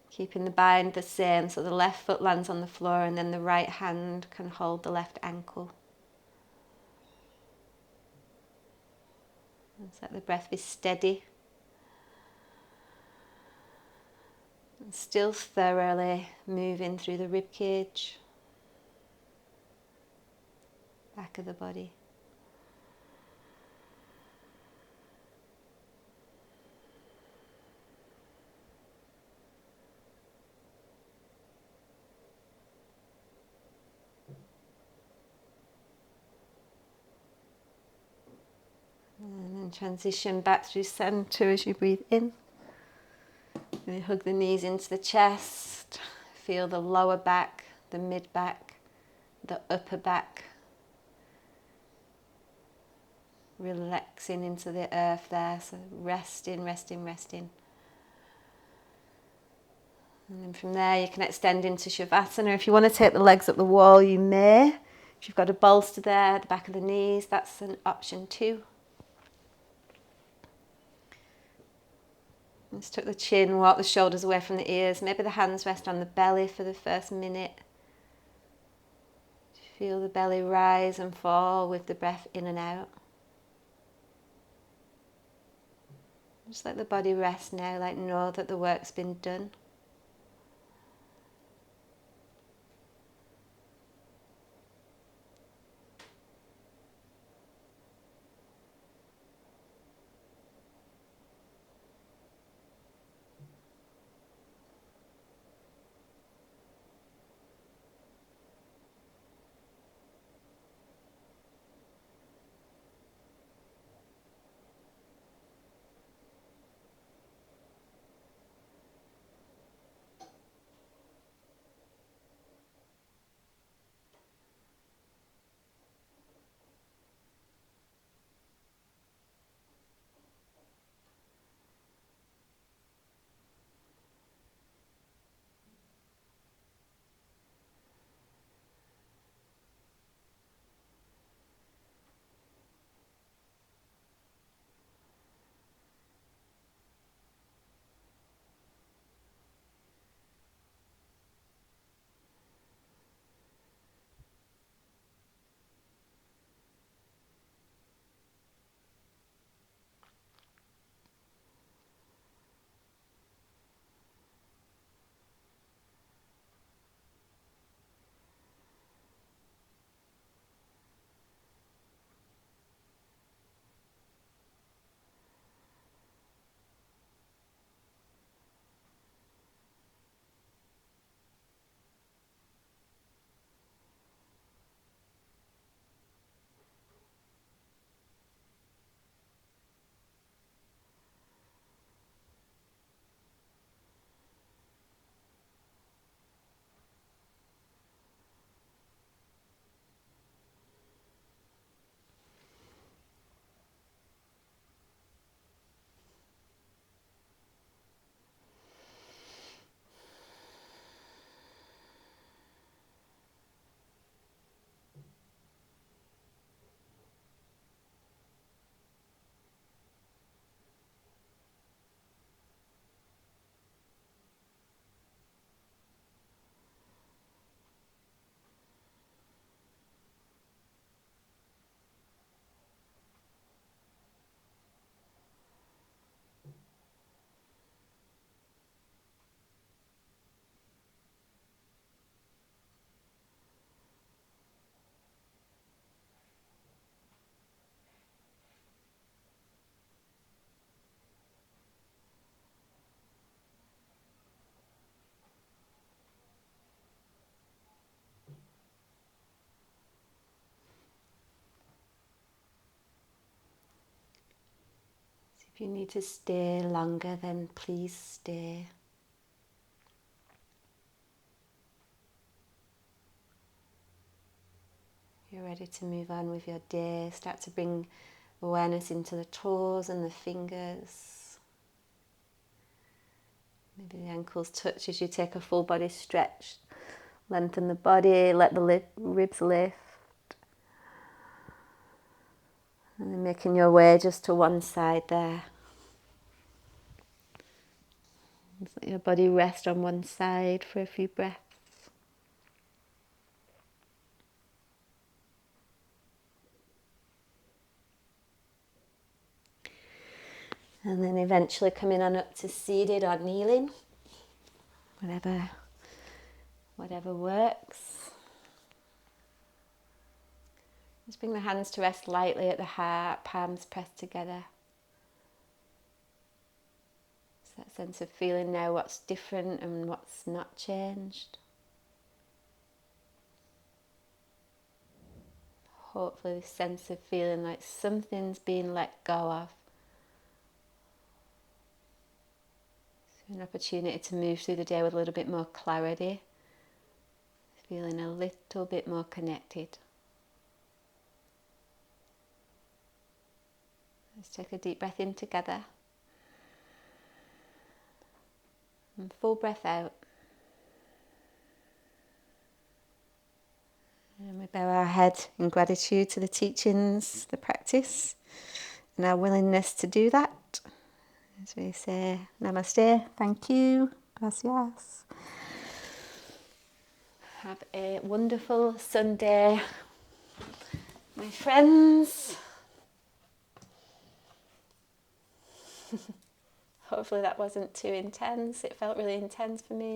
Keeping the bind the same, so the left foot lands on the floor and then the right hand can hold the left ankle. Just let the breath be steady. And still thoroughly moving through the rib cage, back of the body. And then transition back through center as you breathe in. Really hug the knees into the chest. Feel the lower back, the mid back, the upper back. Relaxing into the earth there. So resting, resting, resting. And then from there you can extend into Shavasana. If you want to take the legs up the wall, you may. If you've got a bolster there at the back of the knees, that's an option too. Just tuck the chin, walk the shoulders away from the ears. Maybe the hands rest on the belly for the first minute. Feel the belly rise and fall with the breath in and out. Just let the body rest now, like know that the work's been done. If you need to stay longer, then please stay. If you're ready to move on with your day, start to bring awareness into the toes and the fingers. Maybe the ankles touch as you take a full body stretch. Lengthen the body, let the ribs lift. And then making your way just to one side there. Just let your body rest on one side for a few breaths. And then eventually coming on up to seated or kneeling. Whatever works. Just bring the hands to rest lightly at the heart, palms pressed together. It's that sense of feeling now what's different and what's not changed. Hopefully this sense of feeling like something's being let go of. So an opportunity to move through the day with a little bit more clarity. Feeling a little bit more connected. Let's take a deep breath in together. And full breath out. And we bow our head in gratitude to the teachings, the practice, and our willingness to do that. As we say, namaste, thank you, gracias. Have a wonderful Sunday, my friends. Hopefully that wasn't too intense. It felt really intense for me.